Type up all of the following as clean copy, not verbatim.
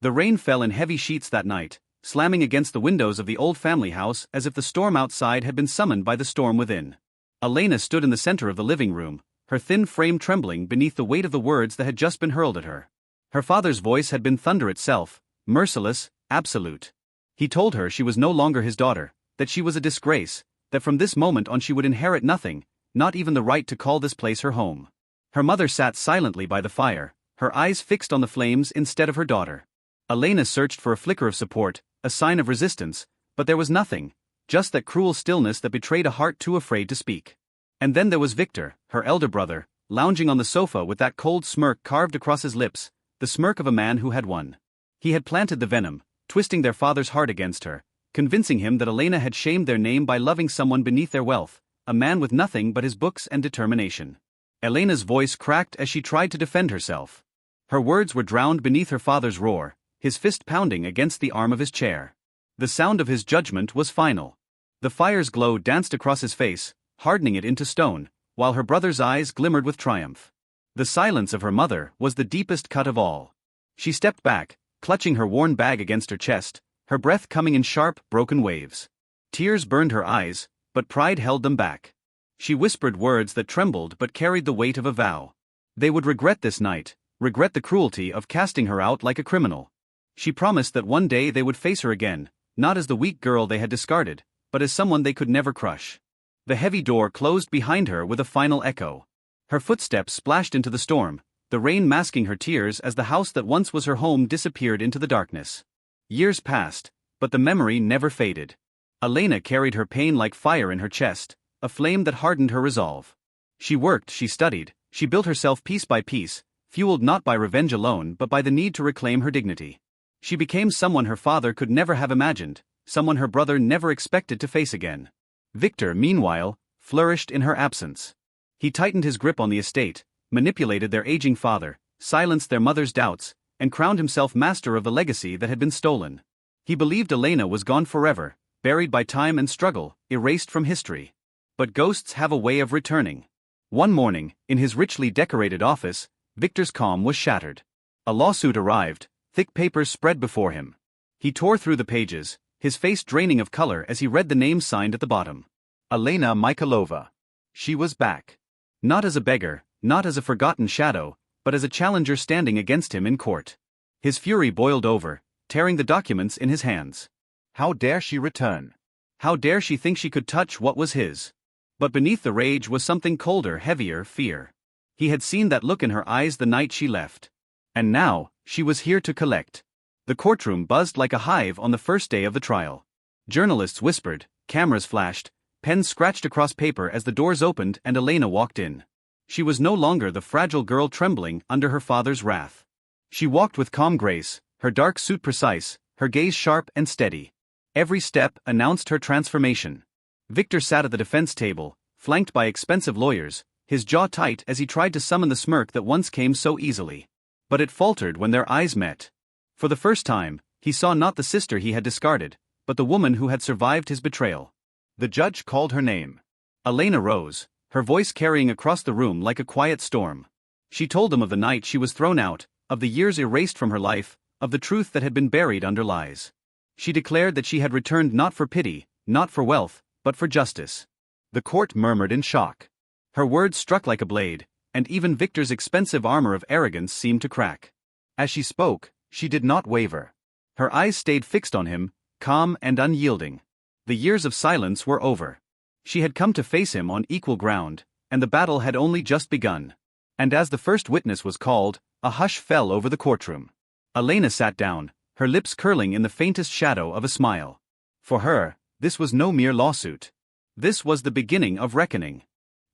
The rain fell in heavy sheets that night, slamming against the windows of the old family house as if the storm outside had been summoned by the storm within. Elena stood in the center of the living room, her thin frame trembling beneath the weight of the words that had just been hurled at her. Her father's voice had been thunder itself, merciless, absolute. He told her she was no longer his daughter, that she was a disgrace, that from this moment on she would inherit nothing, not even the right to call this place her home. Her mother sat silently by the fire, her eyes fixed on the flames instead of her daughter. Elena searched for a flicker of support, a sign of resistance, but there was nothing, just that cruel stillness that betrayed a heart too afraid to speak. And then there was Victor, her elder brother, lounging on the sofa with that cold smirk carved across his lips, the smirk of a man who had won. He had planted the venom, twisting their father's heart against her, convincing him that Elena had shamed their name by loving someone beneath their wealth, a man with nothing but his books and determination. Elena's voice cracked as she tried to defend herself. Her words were drowned beneath her father's roar, his fist pounding against the arm of his chair. The sound of his judgment was final. The fire's glow danced across his face, hardening it into stone, while her brother's eyes glimmered with triumph. The silence of her mother was the deepest cut of all. She stepped back, clutching her worn bag against her chest, her breath coming in sharp, broken waves. Tears burned her eyes, but pride held them back. She whispered words that trembled but carried the weight of a vow. They would regret this night, regret the cruelty of casting her out like a criminal. She promised that one day they would face her again, not as the weak girl they had discarded, but as someone they could never crush. The heavy door closed behind her with a final echo. Her footsteps splashed into the storm, the rain masking her tears as the house that once was her home disappeared into the darkness. Years passed, but the memory never faded. Elena carried her pain like fire in her chest, a flame that hardened her resolve. She worked, she studied, she built herself piece by piece, fueled not by revenge alone but by the need to reclaim her dignity. She became someone her father could never have imagined, someone her brother never expected to face again. Victor, meanwhile, flourished in her absence. He tightened his grip on the estate, manipulated their aging father, silenced their mother's doubts, and crowned himself master of the legacy that had been stolen. He believed Elena was gone forever, buried by time and struggle, erased from history. But ghosts have a way of returning. One morning, in his richly decorated office, Victor's calm was shattered. A lawsuit arrived, thick papers spread before him. He tore through the pages, his face draining of color as he read the names signed at the bottom. Elena Mikhailova. She was back. Not as a beggar, not as a forgotten shadow, but as a challenger standing against him in court. His fury boiled over, tearing the documents in his hands. How dare she return? How dare she think she could touch what was his? But beneath the rage was something colder, heavier, fear. He had seen that look in her eyes the night she left. And now, she was here to collect. The courtroom buzzed like a hive on the first day of the trial. Journalists whispered, cameras flashed, pens scratched across paper as the doors opened and Elena walked in. She was no longer the fragile girl trembling under her father's wrath. She walked with calm grace, her dark suit precise, her gaze sharp and steady. Every step announced her transformation. Victor sat at the defense table, flanked by expensive lawyers, his jaw tight as he tried to summon the smirk that once came so easily. But it faltered when their eyes met. For the first time, he saw not the sister he had discarded, but the woman who had survived his betrayal. The judge called her name. Elena rose, her voice carrying across the room like a quiet storm. She told him of the night she was thrown out, of the years erased from her life, of the truth that had been buried under lies. She declared that she had returned not for pity, not for wealth, but for justice. The court murmured in shock. Her words struck like a blade, and even Victor's expensive armor of arrogance seemed to crack. As she spoke, she did not waver. Her eyes stayed fixed on him, calm and unyielding. The years of silence were over. She had come to face him on equal ground, and the battle had only just begun. And as the first witness was called, a hush fell over the courtroom. Elena sat down, her lips curling in the faintest shadow of a smile. For her, this was no mere lawsuit. This was the beginning of reckoning.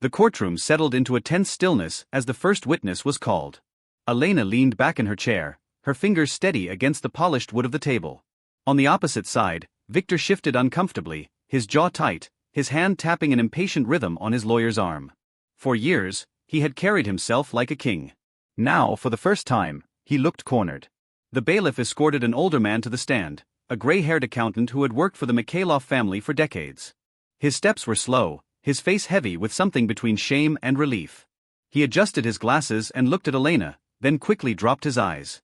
The courtroom settled into a tense stillness as the first witness was called. Elena leaned back in her chair, her fingers steady against the polished wood of the table. On the opposite side, Victor shifted uncomfortably, his jaw tight, his hand tapping an impatient rhythm on his lawyer's arm. For years, he had carried himself like a king. Now, for the first time, he looked cornered. The bailiff escorted an older man to the stand, a gray-haired accountant who had worked for the Mikhailov family for decades. His steps were slow, his face heavy with something between shame and relief. He adjusted his glasses and looked at Elena, then quickly dropped his eyes.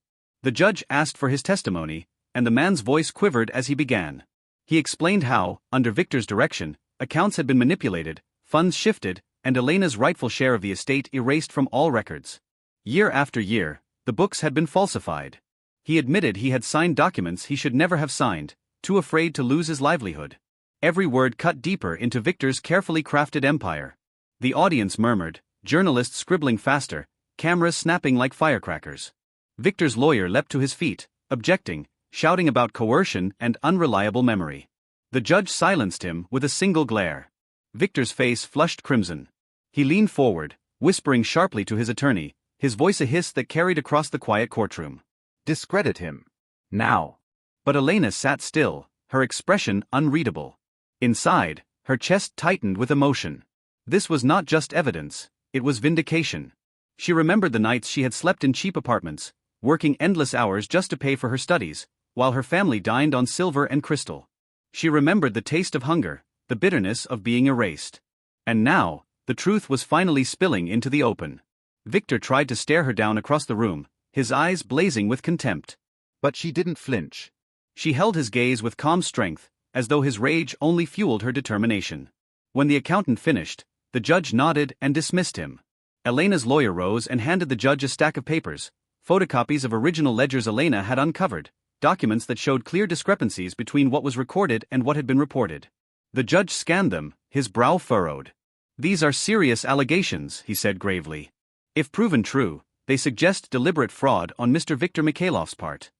The judge asked for his testimony, and the man's voice quivered as he began. He explained how, under Victor's direction, accounts had been manipulated, funds shifted, and Elena's rightful share of the estate erased from all records. Year after year, the books had been falsified. He admitted he had signed documents he should never have signed, too afraid to lose his livelihood. Every word cut deeper into Victor's carefully crafted empire. The audience murmured, journalists scribbling faster, cameras snapping like firecrackers. Victor's lawyer leapt to his feet, objecting, shouting about coercion and unreliable memory. The judge silenced him with a single glare. Victor's face flushed crimson. He leaned forward, whispering sharply to his attorney, his voice a hiss that carried across the quiet courtroom. "Discredit him. Now." But Elena sat still, her expression unreadable. Inside, her chest tightened with emotion. This was not just evidence, it was vindication. She remembered the nights she had slept in cheap apartments, working endless hours just to pay for her studies, while her family dined on silver and crystal. She remembered the taste of hunger, the bitterness of being erased. And now, the truth was finally spilling into the open. Victor tried to stare her down across the room, his eyes blazing with contempt. But she didn't flinch. She held his gaze with calm strength, as though his rage only fueled her determination. When the accountant finished, the judge nodded and dismissed him. Elena's lawyer rose and handed the judge a stack of papers, photocopies of original ledgers Elena had uncovered, documents that showed clear discrepancies between what was recorded and what had been reported. The judge scanned them, his brow furrowed. "These are serious allegations," he said gravely. "If proven true, they suggest deliberate fraud on Mr. Victor Mikhailov's part."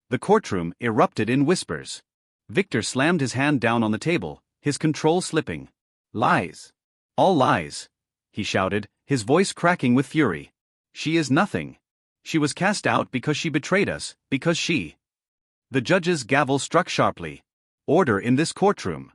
The courtroom erupted in whispers. Victor slammed his hand down on the table, his control slipping. "Lies. All lies," he shouted, his voice cracking with fury. "She is nothing. She was cast out because she betrayed us, because she—" The judge's gavel struck sharply. "Order in this courtroom."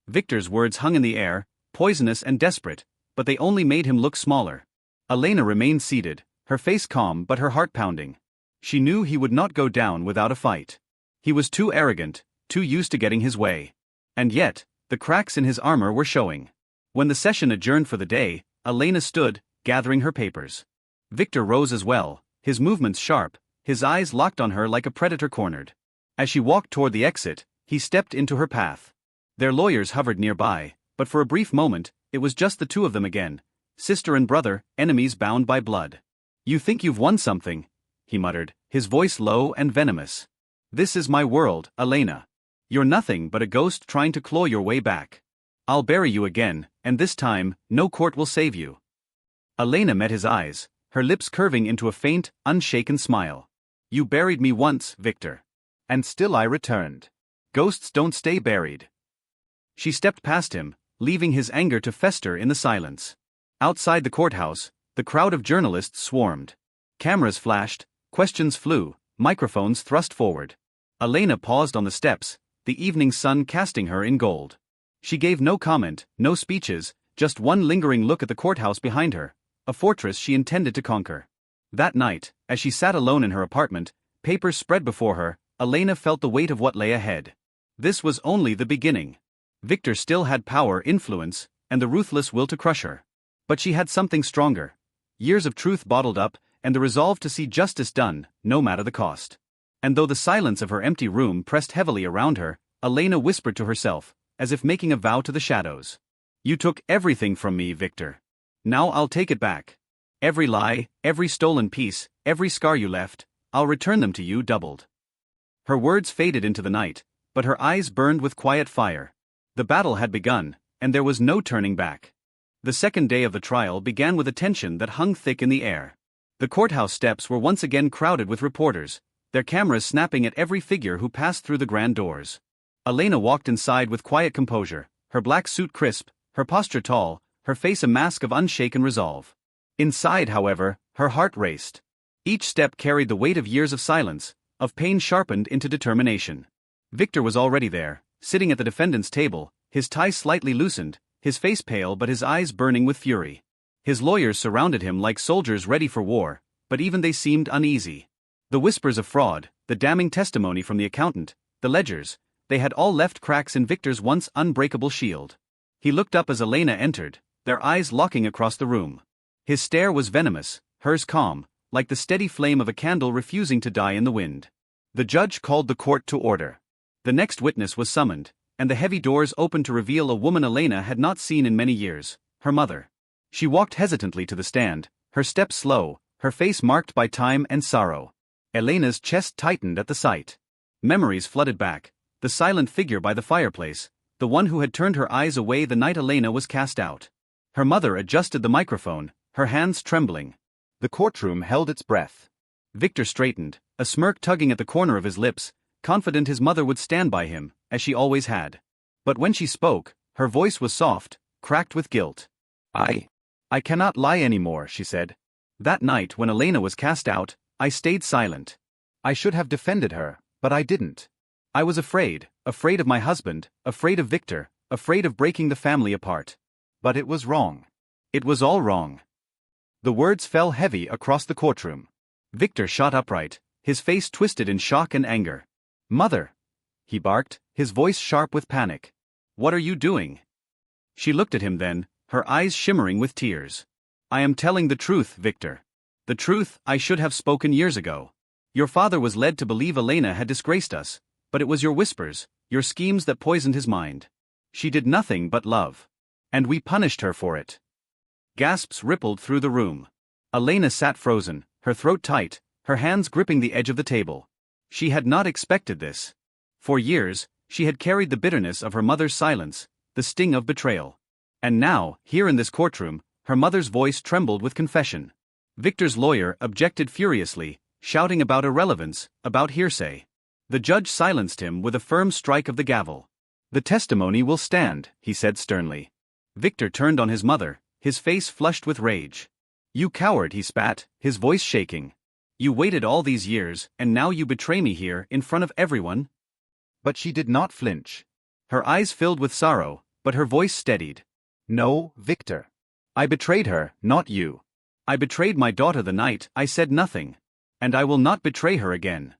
Victor's words hung in the air, poisonous and desperate, but they only made him look smaller. Elena remained seated, her face calm but her heart pounding. She knew he would not go down without a fight. He was too arrogant, too used to getting his way. And yet, the cracks in his armor were showing. When the session adjourned for the day, Elena stood, gathering her papers. Victor rose as well, his movements sharp, his eyes locked on her like a predator cornered. As she walked toward the exit, he stepped into her path. Their lawyers hovered nearby, but for a brief moment, it was just the two of them again. Sister and brother, enemies bound by blood. "You think you've won something," he muttered, his voice low and venomous. "This is my world, Elena. You're nothing but a ghost trying to claw your way back. I'll bury you again, and this time, no court will save you." Elena met his eyes, her lips curving into a faint, unshaken smile. "You buried me once, Victor. And still I returned. Ghosts don't stay buried." She stepped past him, leaving his anger to fester in the silence. Outside the courthouse, the crowd of journalists swarmed. Cameras flashed, questions flew, microphones thrust forward. Elena paused on the steps, the evening sun casting her in gold. She gave no comment, no speeches, just one lingering look at the courthouse behind her, a fortress she intended to conquer. That night, as she sat alone in her apartment, papers spread before her, Elena felt the weight of what lay ahead. This was only the beginning. Victor still had power, influence, and the ruthless will to crush her. But she had something stronger. Years of truth bottled up, and the resolve to see justice done, no matter the cost. And though the silence of her empty room pressed heavily around her, Elena whispered to herself, as if making a vow to the shadows. "You took everything from me, Victor. Now I'll take it back. Every lie, every stolen piece, every scar you left, I'll return them to you doubled." Her words faded into the night, but her eyes burned with quiet fire. The battle had begun, and there was no turning back. The second day of the trial began with a tension that hung thick in the air. The courthouse steps were once again crowded with reporters, their cameras snapping at every figure who passed through the grand doors. Elena walked inside with quiet composure, her black suit crisp, her posture tall, her face a mask of unshaken resolve. Inside, however, her heart raced. Each step carried the weight of years of silence, of pain sharpened into determination. Victor was already there, sitting at the defendant's table, his tie slightly loosened, his face pale but his eyes burning with fury. His lawyers surrounded him like soldiers ready for war, but even they seemed uneasy. The whispers of fraud, the damning testimony from the accountant, the ledgers, they had all left cracks in Victor's once unbreakable shield. He looked up as Elena entered, their eyes locking across the room. His stare was venomous, hers calm, like the steady flame of a candle refusing to die in the wind. The judge called the court to order. The next witness was summoned, and the heavy doors opened to reveal a woman Elena had not seen in many years, her mother. She walked hesitantly to the stand, her steps slow, her face marked by time and sorrow. Elena's chest tightened at the sight. Memories flooded back, the silent figure by the fireplace, the one who had turned her eyes away the night Elena was cast out. Her mother adjusted the microphone, her hands trembling. The courtroom held its breath. Victor straightened, a smirk tugging at the corner of his lips, confident his mother would stand by him, as she always had. But when she spoke, her voice was soft, cracked with guilt. I cannot lie anymore, she said. That night when Elena was cast out, I stayed silent. I should have defended her, but I didn't. I was afraid of my husband, afraid of Victor, afraid of breaking the family apart. But it was wrong. It was all wrong. The words fell heavy across the courtroom. Victor shot upright, his face twisted in shock and anger. Mother! He barked, his voice sharp with panic. What are you doing? She looked at him then, her eyes shimmering with tears. I am telling the truth, Victor. The truth I should have spoken years ago. Your father was led to believe Elena had disgraced us, but it was your whispers, your schemes that poisoned his mind. She did nothing but love. And we punished her for it. Gasps rippled through the room. Elena sat frozen, her throat tight, her hands gripping the edge of the table. She had not expected this. For years, she had carried the bitterness of her mother's silence, the sting of betrayal. And now, here in this courtroom, her mother's voice trembled with confession. Victor's lawyer objected furiously, shouting about irrelevance, about hearsay. The judge silenced him with a firm strike of the gavel. The testimony will stand, he said sternly. Victor turned on his mother, his face flushed with rage. You coward, he spat, his voice shaking. You waited all these years, and now you betray me here in front of everyone? But she did not flinch. Her eyes filled with sorrow, but her voice steadied. No, Victor. I betrayed her, not you. I betrayed my daughter the night I said nothing. And I will not betray her again.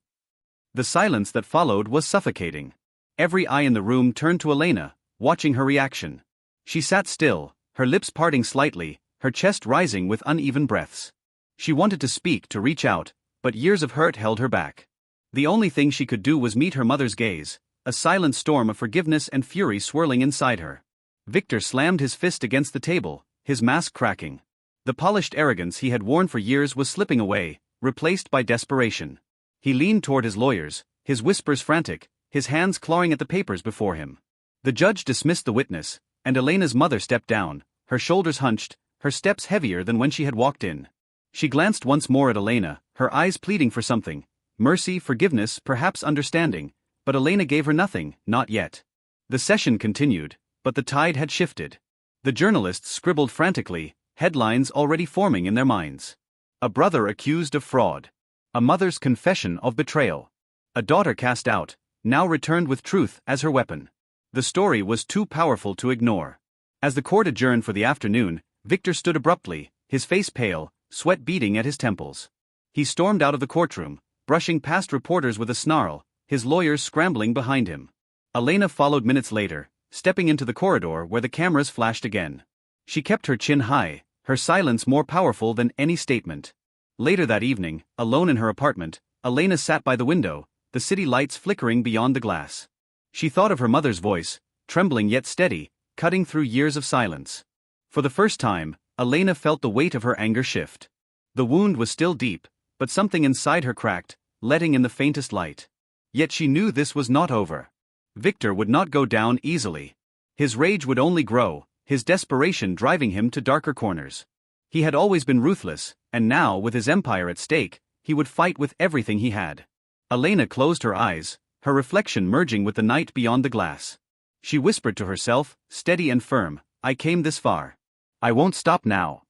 The silence that followed was suffocating. Every eye in the room turned to Elena, watching her reaction. She sat still, her lips parting slightly, her chest rising with uneven breaths. She wanted to speak, to reach out, but years of hurt held her back. The only thing she could do was meet her mother's gaze, a silent storm of forgiveness and fury swirling inside her. Victor slammed his fist against the table, his mask cracking. The polished arrogance he had worn for years was slipping away, replaced by desperation. He leaned toward his lawyers, his whispers frantic, his hands clawing at the papers before him. The judge dismissed the witness, and Elena's mother stepped down, her shoulders hunched, her steps heavier than when she had walked in. She glanced once more at Elena, her eyes pleading for something, mercy, forgiveness, perhaps understanding, but Elena gave her nothing, not yet. The session continued, but the tide had shifted. The journalists scribbled frantically, headlines already forming in their minds. A brother accused of fraud. A mother's confession of betrayal. A daughter cast out, now returned with truth as her weapon. The story was too powerful to ignore. As the court adjourned for the afternoon, Victor stood abruptly, his face pale, sweat beading at his temples. He stormed out of the courtroom, brushing past reporters with a snarl, his lawyers scrambling behind him. Elena followed minutes later, stepping into the corridor where the cameras flashed again. She kept her chin high, her silence more powerful than any statement. Later that evening, alone in her apartment, Elena sat by the window, the city lights flickering beyond the glass. She thought of her mother's voice, trembling yet steady, cutting through years of silence. For the first time, Elena felt the weight of her anger shift. The wound was still deep, but something inside her cracked, letting in the faintest light. Yet she knew this was not over. Victor would not go down easily. His rage would only grow, his desperation driving him to darker corners. He had always been ruthless, and now, with his empire at stake, he would fight with everything he had. Elena closed her eyes, her reflection merging with the night beyond the glass. She whispered to herself, steady and firm, I came this far. I won't stop now.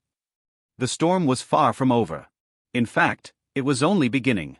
The storm was far from over. In fact, it was only beginning.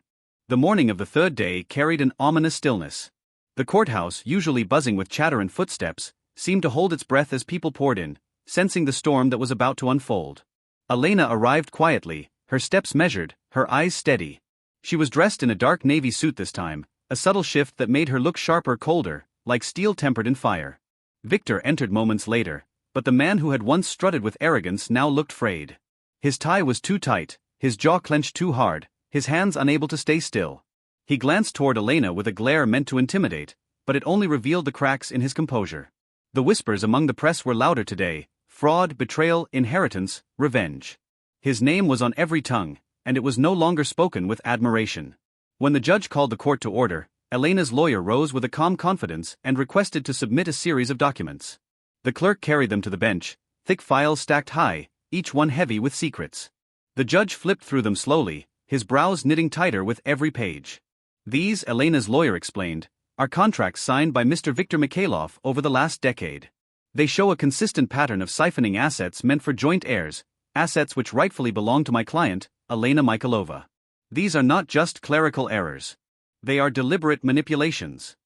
The morning of the third day carried an ominous stillness. The courthouse, usually buzzing with chatter and footsteps, seemed to hold its breath as people poured in, sensing the storm that was about to unfold. Elena arrived quietly, her steps measured, her eyes steady. She was dressed in a dark navy suit this time, a subtle shift that made her look sharper, colder, like steel tempered in fire. Victor entered moments later, but the man who had once strutted with arrogance now looked frayed. His tie was too tight, his jaw clenched too hard, his hands unable to stay still. He glanced toward Elena with a glare meant to intimidate, but it only revealed the cracks in his composure. The whispers among the press were louder today: fraud, betrayal, inheritance, revenge. His name was on every tongue, and it was no longer spoken with admiration. When the judge called the court to order, Elena's lawyer rose with a calm confidence and requested to submit a series of documents. The clerk carried them to the bench, thick files stacked high, each one heavy with secrets. The judge flipped through them slowly, his brows knitting tighter with every page. These, Elena's lawyer explained, are contracts signed by Mr. Viktor Mikhailov over the last decade. They show a consistent pattern of siphoning assets meant for joint heirs, assets which rightfully belong to my client, Elena Mikhailova. These are not just clerical errors. They are deliberate manipulations.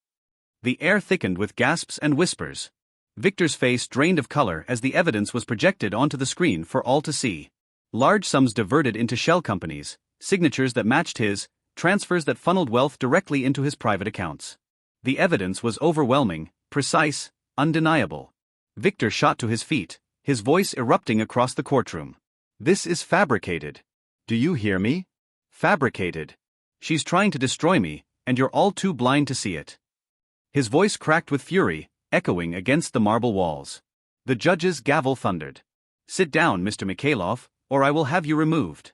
The air thickened with gasps and whispers. Victor's face drained of color as the evidence was projected onto the screen for all to see. Large sums diverted into shell companies, signatures that matched his, transfers that funneled wealth directly into his private accounts. The evidence was overwhelming, precise, undeniable. Victor shot to his feet, his voice erupting across the courtroom. This is fabricated. Do you hear me? Fabricated. She's trying to destroy me, and you're all too blind to see it. His voice cracked with fury, echoing against the marble walls. The judge's gavel thundered. Sit down, Mr. Mikhailov, or I will have you removed.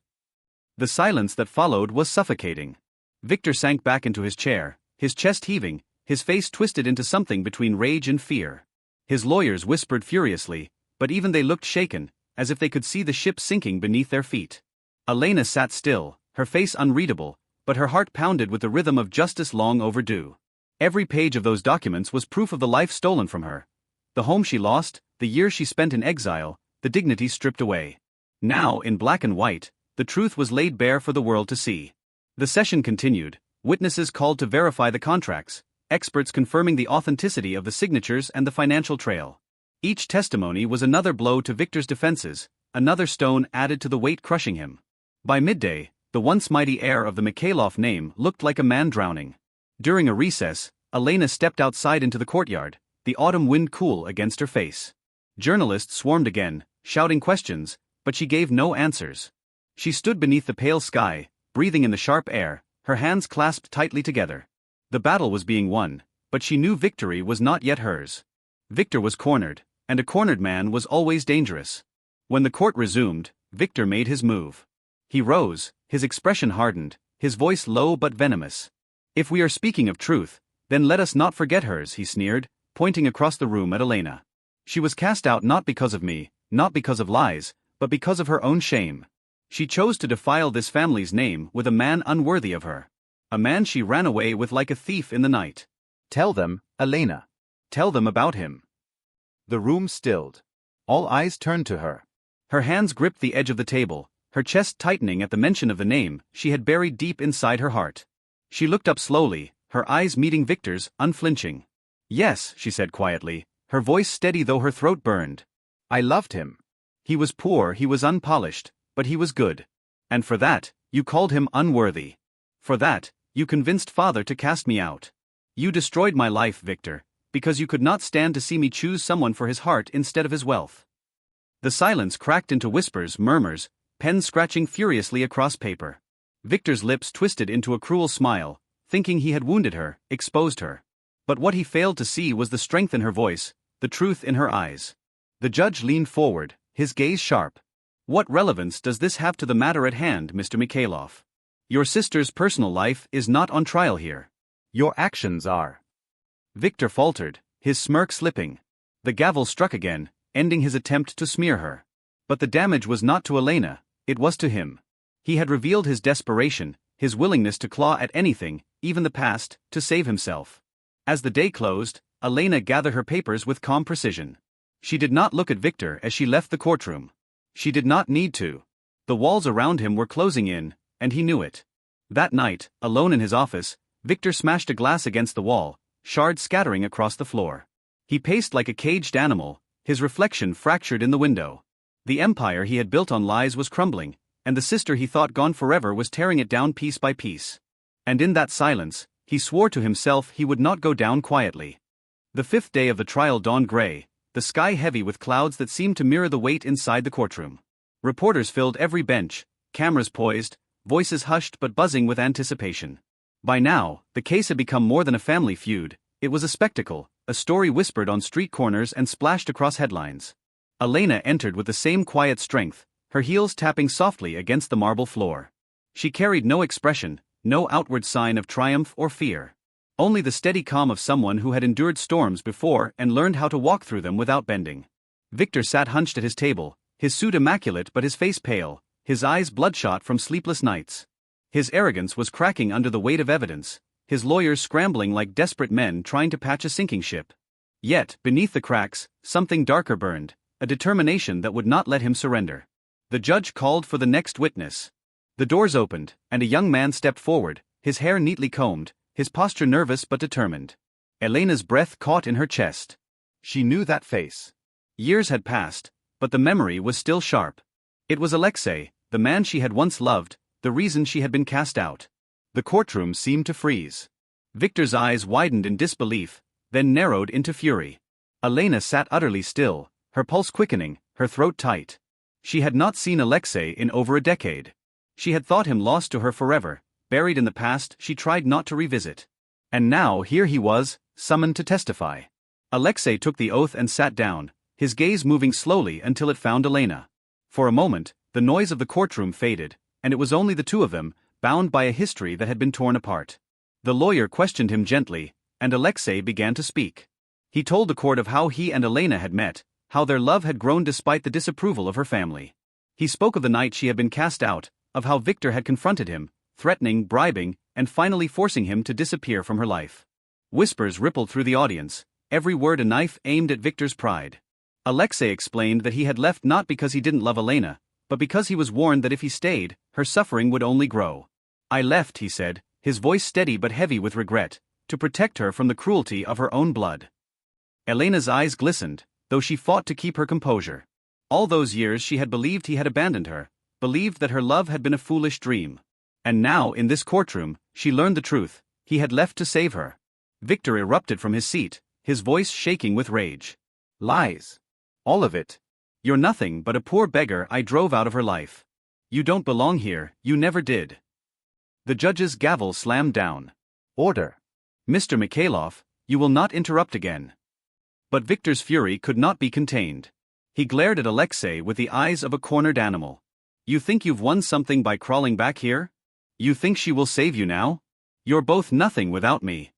The silence that followed was suffocating. Victor sank back into his chair, his chest heaving, his face twisted into something between rage and fear. His lawyers whispered furiously, but even they looked shaken, as if they could see the ship sinking beneath their feet. Elena sat still, her face unreadable, but her heart pounded with the rhythm of justice long overdue. Every page of those documents was proof of the life stolen from her. The home she lost, the years she spent in exile, the dignity stripped away. Now, in black and white, the truth was laid bare for the world to see. The session continued, witnesses called to verify the contracts, experts confirming the authenticity of the signatures and the financial trail. Each testimony was another blow to Victor's defenses, another stone added to the weight crushing him. By midday, the once mighty heir of the Mikhailov name looked like a man drowning. During a recess, Elena stepped outside into the courtyard, the autumn wind cool against her face. Journalists swarmed again, shouting questions, but she gave no answers. She stood beneath the pale sky, breathing in the sharp air, her hands clasped tightly together. The battle was being won, but she knew victory was not yet hers. Victor was cornered, and a cornered man was always dangerous. When the court resumed, Victor made his move. He rose, his expression hardened, his voice low but venomous. If we are speaking of truth, then let us not forget hers, he sneered, pointing across the room at Elena. She was cast out not because of me, not because of lies, but because of her own shame. She chose to defile this family's name with a man unworthy of her. A man she ran away with like a thief in the night. Tell them, Elena. Tell them about him. The room stilled. All eyes turned to her. Her hands gripped the edge of the table, her chest tightening at the mention of the name she had buried deep inside her heart. She looked up slowly, her eyes meeting Victor's, unflinching. Yes, she said quietly, her voice steady though her throat burned. I loved him. He was poor, he was unpolished, but he was good. And for that, you called him unworthy. For that, you convinced father to cast me out. You destroyed my life, Victor, because you could not stand to see me choose someone for his heart instead of his wealth. The silence cracked into whispers, murmurs, pens scratching furiously across paper. Victor's lips twisted into a cruel smile, thinking he had wounded her, exposed her. But what he failed to see was the strength in her voice, the truth in her eyes. The judge leaned forward, his gaze sharp. What relevance does this have to the matter at hand, Mr. Mikhailov? Your sister's personal life is not on trial here. Your actions are. Victor faltered, his smirk slipping. The gavel struck again, ending his attempt to smear her. But the damage was not to Elena, it was to him. He had revealed his desperation, his willingness to claw at anything, even the past, to save himself. As the day closed, Elena gathered her papers with calm precision. She did not look at Victor as she left the courtroom. She did not need to. The walls around him were closing in, and he knew it. That night, alone in his office, Victor smashed a glass against the wall, shards scattering across the floor. He paced like a caged animal, his reflection fractured in the window. The empire he had built on lies was crumbling, and the sister he thought gone forever was tearing it down piece by piece. And in that silence, he swore to himself he would not go down quietly. The fifth day of the trial dawned gray, the sky heavy with clouds that seemed to mirror the weight inside the courtroom. Reporters filled every bench, cameras poised, voices hushed but buzzing with anticipation. By now, the case had become more than a family feud, it was a spectacle, a story whispered on street corners and splashed across headlines. Elena entered with the same quiet strength, her heels tapping softly against the marble floor. She carried no expression, no outward sign of triumph or fear. Only the steady calm of someone who had endured storms before and learned how to walk through them without bending. Victor sat hunched at his table, his suit immaculate but his face pale, his eyes bloodshot from sleepless nights. His arrogance was cracking under the weight of evidence, his lawyers scrambling like desperate men trying to patch a sinking ship. Yet, beneath the cracks, something darker burned, a determination that would not let him surrender. The judge called for the next witness. The doors opened, and a young man stepped forward, his hair neatly combed, his posture nervous but determined. Elena's breath caught in her chest. She knew that face. Years had passed, but the memory was still sharp. It was Alexei, the man she had once loved, the reason she had been cast out. The courtroom seemed to freeze. Victor's eyes widened in disbelief, then narrowed into fury. Elena sat utterly still, her pulse quickening, her throat tight. She had not seen Alexei in over a decade. She had thought him lost to her forever, buried in the past she tried not to revisit. And now here he was, summoned to testify. Alexei took the oath and sat down, his gaze moving slowly until it found Elena. For a moment, the noise of the courtroom faded, and it was only the two of them, bound by a history that had been torn apart. The lawyer questioned him gently, and Alexei began to speak. He told the court of how he and Elena had met, how their love had grown despite the disapproval of her family. He spoke of the night she had been cast out, of how Victor had confronted him, threatening, bribing, and finally forcing him to disappear from her life. Whispers rippled through the audience, every word a knife aimed at Victor's pride. Alexei explained that he had left not because he didn't love Elena, but because he was warned that if he stayed, her suffering would only grow. "I left," he said, his voice steady but heavy with regret, "to protect her from the cruelty of her own blood." Elena's eyes glistened, though she fought to keep her composure. All those years she had believed he had abandoned her, believed that her love had been a foolish dream. And now, in this courtroom, she learned the truth, he had left to save her. Victor erupted from his seat, his voice shaking with rage. "Lies. All of it. You're nothing but a poor beggar I drove out of her life. You don't belong here, you never did." The judge's gavel slammed down. Order. "Mr. Mikhailov, you will not interrupt again." But Victor's fury could not be contained. He glared at Alexei with the eyes of a cornered animal. "You think you've won something by crawling back here? You think she will save you now? You're both nothing without me."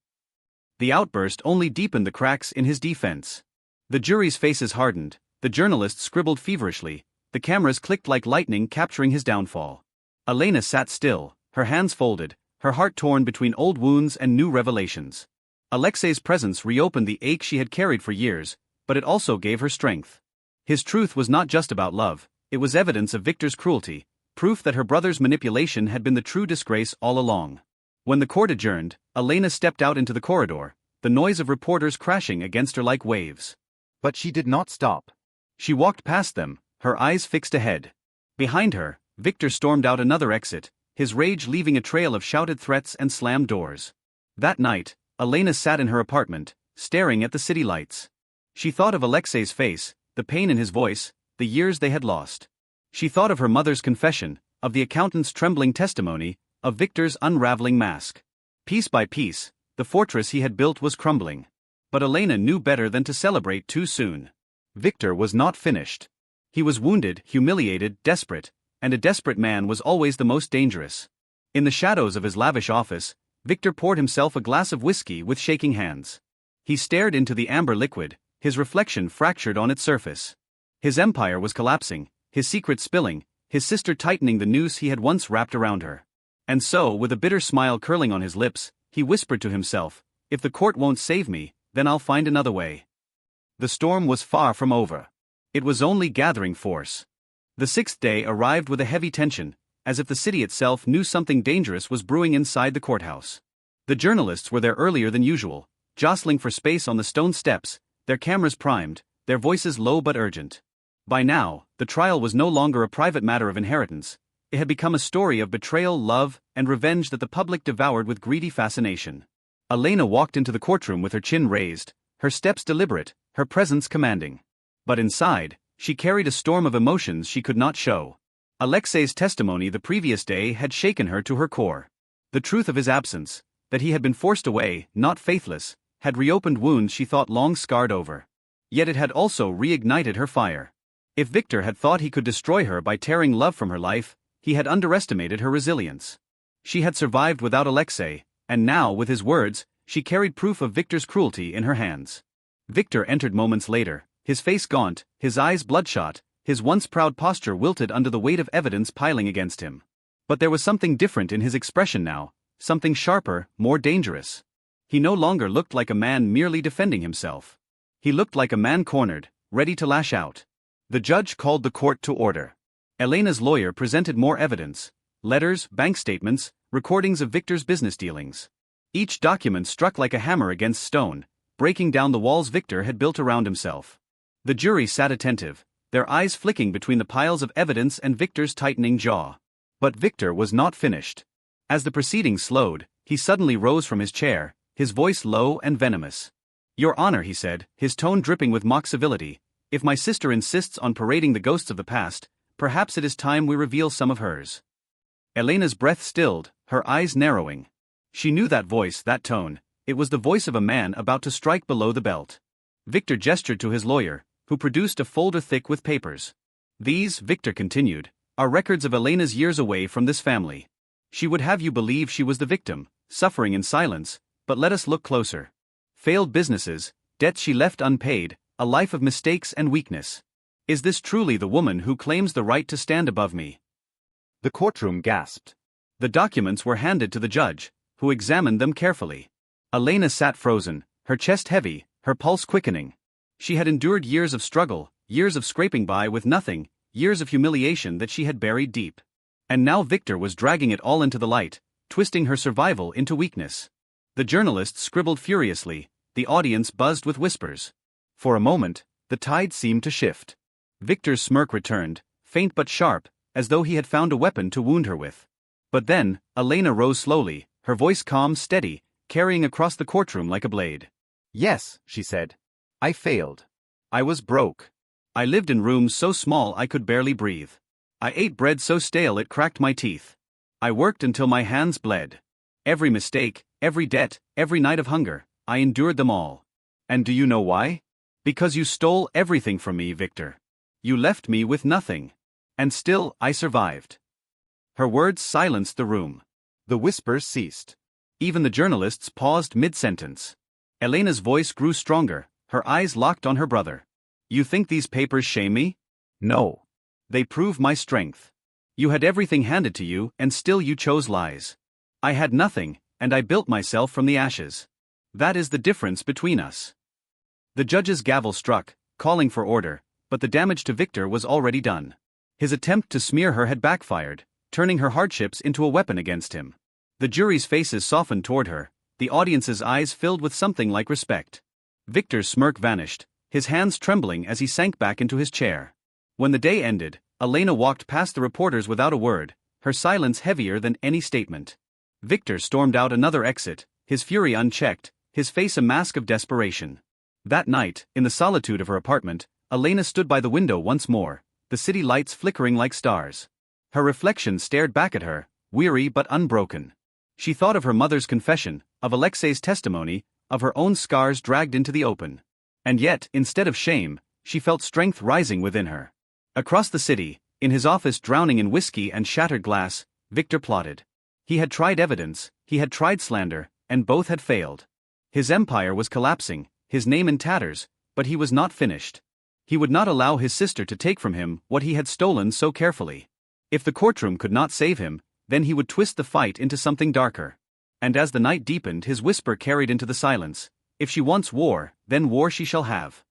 The outburst only deepened the cracks in his defense. The jury's faces hardened, the journalists scribbled feverishly, the cameras clicked like lightning capturing his downfall. Elena sat still, her hands folded, her heart torn between old wounds and new revelations. Alexei's presence reopened the ache she had carried for years, but it also gave her strength. His truth was not just about love, it was evidence of Victor's cruelty, proof that her brother's manipulation had been the true disgrace all along. When the court adjourned, Elena stepped out into the corridor, the noise of reporters crashing against her like waves. But she did not stop. She walked past them, her eyes fixed ahead. Behind her, Victor stormed out another exit, his rage leaving a trail of shouted threats and slammed doors. That night, Elena sat in her apartment, staring at the city lights. She thought of Alexei's face, the pain in his voice, the years they had lost. She thought of her mother's confession, of the accountant's trembling testimony, of Victor's unraveling mask. Piece by piece, the fortress he had built was crumbling. But Elena knew better than to celebrate too soon. Victor was not finished. He was wounded, humiliated, desperate, and a desperate man was always the most dangerous. In the shadows of his lavish office, Victor poured himself a glass of whiskey with shaking hands. He stared into the amber liquid, his reflection fractured on its surface. His empire was collapsing, his secrets spilling, his sister tightening the noose he had once wrapped around her. And so, with a bitter smile curling on his lips, he whispered to himself, "If the court won't save me, then I'll find another way." The storm was far from over. It was only gathering force. The sixth day arrived with a heavy tension, as if the city itself knew something dangerous was brewing inside the courthouse. The journalists were there earlier than usual, jostling for space on the stone steps, their cameras primed, their voices low but urgent. By now, the trial was no longer a private matter of inheritance. It had become a story of betrayal, love, and revenge that the public devoured with greedy fascination. Elena walked into the courtroom with her chin raised, her steps deliberate, her presence commanding. But inside, she carried a storm of emotions she could not show. Alexei's testimony the previous day had shaken her to her core. The truth of his absence, that he had been forced away, not faithless, had reopened wounds she thought long scarred over. Yet it had also reignited her fire. If Victor had thought he could destroy her by tearing love from her life, he had underestimated her resilience. She had survived without Alexei, and now, with his words, she carried proof of Victor's cruelty in her hands. Victor entered moments later, his face gaunt, his eyes bloodshot, his once proud posture wilted under the weight of evidence piling against him. But there was something different in his expression now, something sharper, more dangerous. He no longer looked like a man merely defending himself. He looked like a man cornered, ready to lash out. The judge called the court to order. Elena's lawyer presented more evidence: letters, bank statements, recordings of Victor's business dealings. Each document struck like a hammer against stone, breaking down the walls Victor had built around himself. The jury sat attentive, their eyes flicking between the piles of evidence and Victor's tightening jaw. But Victor was not finished. As the proceedings slowed, he suddenly rose from his chair, his voice low and venomous. "Your Honor," he said, his tone dripping with mock civility, "if my sister insists on parading the ghosts of the past, perhaps it is time we reveal some of hers." Elena's breath stilled, her eyes narrowing. She knew that voice, that tone. It was the voice of a man about to strike below the belt. Victor gestured to his lawyer, who produced a folder thick with papers. "These," Victor continued, "are records of Elena's years away from this family. She would have you believe she was the victim, suffering in silence, but let us look closer. Failed businesses, debts she left unpaid, a life of mistakes and weakness. Is this truly the woman who claims the right to stand above me?" The courtroom gasped. The documents were handed to the judge, who examined them carefully. Elena sat frozen, her chest heavy, her pulse quickening. She had endured years of struggle, years of scraping by with nothing, years of humiliation that she had buried deep. And now Victor was dragging it all into the light, twisting her survival into weakness. The journalists scribbled furiously, the audience buzzed with whispers. For a moment, the tide seemed to shift. Victor's smirk returned, faint but sharp, as though he had found a weapon to wound her with. But then, Elena rose slowly, her voice calm, steady, carrying across the courtroom like a blade. "Yes," she said. "I failed. I was broke. I lived in rooms so small I could barely breathe. I ate bread so stale it cracked my teeth. I worked until my hands bled. Every mistake, every debt, every night of hunger, I endured them all. And do you know why? Because you stole everything from me, Victor. You left me with nothing. And still, I survived." Her words silenced the room. The whispers ceased. Even the journalists paused mid-sentence. Elena's voice grew stronger, her eyes locked on her brother. "You think these papers shame me? No. They prove my strength. You had everything handed to you, and still you chose lies. I had nothing, and I built myself from the ashes. That is the difference between us." The judge's gavel struck, calling for order, but the damage to Victor was already done. His attempt to smear her had backfired, turning her hardships into a weapon against him. The jury's faces softened toward her, the audience's eyes filled with something like respect. Victor's smirk vanished, his hands trembling as he sank back into his chair. When the day ended, Elena walked past the reporters without a word, her silence heavier than any statement. Victor stormed out another exit, his fury unchecked, his face a mask of desperation. That night, in the solitude of her apartment, Elena stood by the window once more, the city lights flickering like stars. Her reflection stared back at her, weary but unbroken. She thought of her mother's confession, of Alexei's testimony, of her own scars dragged into the open. And yet, instead of shame, she felt strength rising within her. Across the city, in his office drowning in whiskey and shattered glass, Victor plotted. He had tried evidence, he had tried slander, and both had failed. His empire was collapsing, his name in tatters, but he was not finished. He would not allow his sister to take from him what he had stolen so carefully. If the courtroom could not save him, then he would twist the fight into something darker. And as the night deepened, his whisper carried into the silence, "If she wants war, then war she shall have."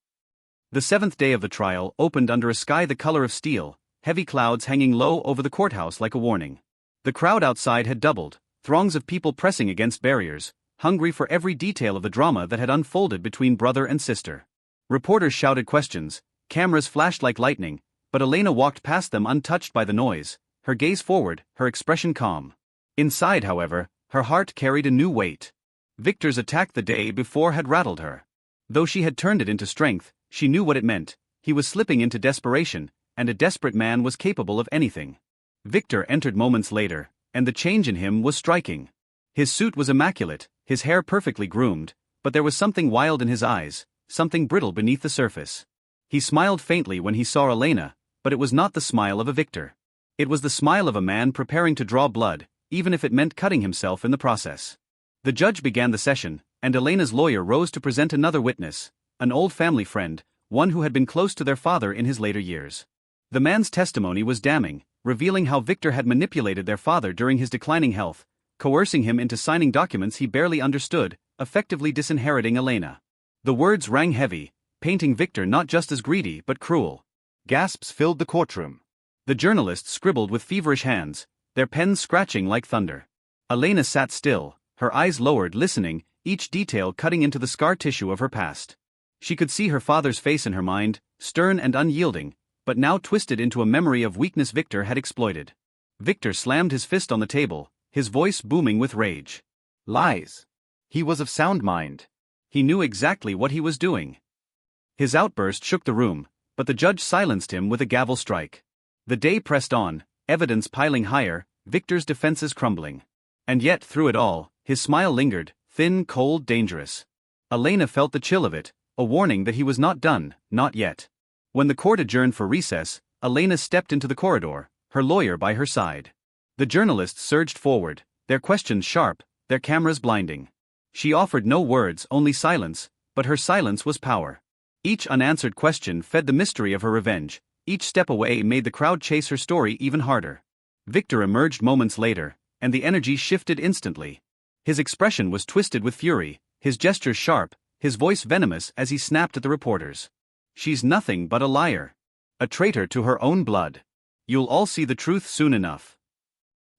The 7th day of the trial opened under a sky the color of steel, heavy clouds hanging low over the courthouse like a warning. The crowd outside had doubled, throngs of people pressing against barriers, hungry for every detail of the drama that had unfolded between brother and sister. Reporters shouted questions, cameras flashed like lightning, but Elena walked past them untouched by the noise, her gaze forward, her expression calm. Inside, however, her heart carried a new weight. Victor's attack the day before had rattled her. Though she had turned it into strength, she knew what it meant. He was slipping into desperation, and a desperate man was capable of anything. Victor entered moments later, and the change in him was striking. His suit was immaculate, his hair perfectly groomed, but there was something wild in his eyes, something brittle beneath the surface. He smiled faintly when he saw Elena, but it was not the smile of a victor. It was the smile of a man preparing to draw blood, even if it meant cutting himself in the process. The judge began the session, and Elena's lawyer rose to present another witness, an old family friend, one who had been close to their father in his later years. The man's testimony was damning, revealing how Victor had manipulated their father during his declining health, coercing him into signing documents he barely understood, effectively disinheriting Elena. The words rang heavy, painting Victor not just as greedy but cruel. Gasps filled the courtroom. The journalists scribbled with feverish hands, their pens scratching like thunder. Elena sat still, her eyes lowered, listening, each detail cutting into the scar tissue of her past. She could see her father's face in her mind, stern and unyielding, but now twisted into a memory of weakness Victor had exploited. Victor slammed his fist on the table, his voice booming with rage. Lies. He was of sound mind. He knew exactly what he was doing. His outburst shook the room, but the judge silenced him with a gavel strike. The day pressed on, evidence piling higher, Victor's defenses crumbling. And yet, through it all, his smile lingered, thin, cold, dangerous. Elena felt the chill of it, a warning that he was not done, not yet. When the court adjourned for recess, Elena stepped into the corridor, her lawyer by her side. The journalists surged forward, their questions sharp, their cameras blinding. She offered no words, only silence, but her silence was power. Each unanswered question fed the mystery of her revenge, each step away made the crowd chase her story even harder. Victor emerged moments later, and the energy shifted instantly. His expression was twisted with fury, his gestures sharp, his voice venomous as he snapped at the reporters. She's nothing but a liar. A traitor to her own blood. You'll all see the truth soon enough.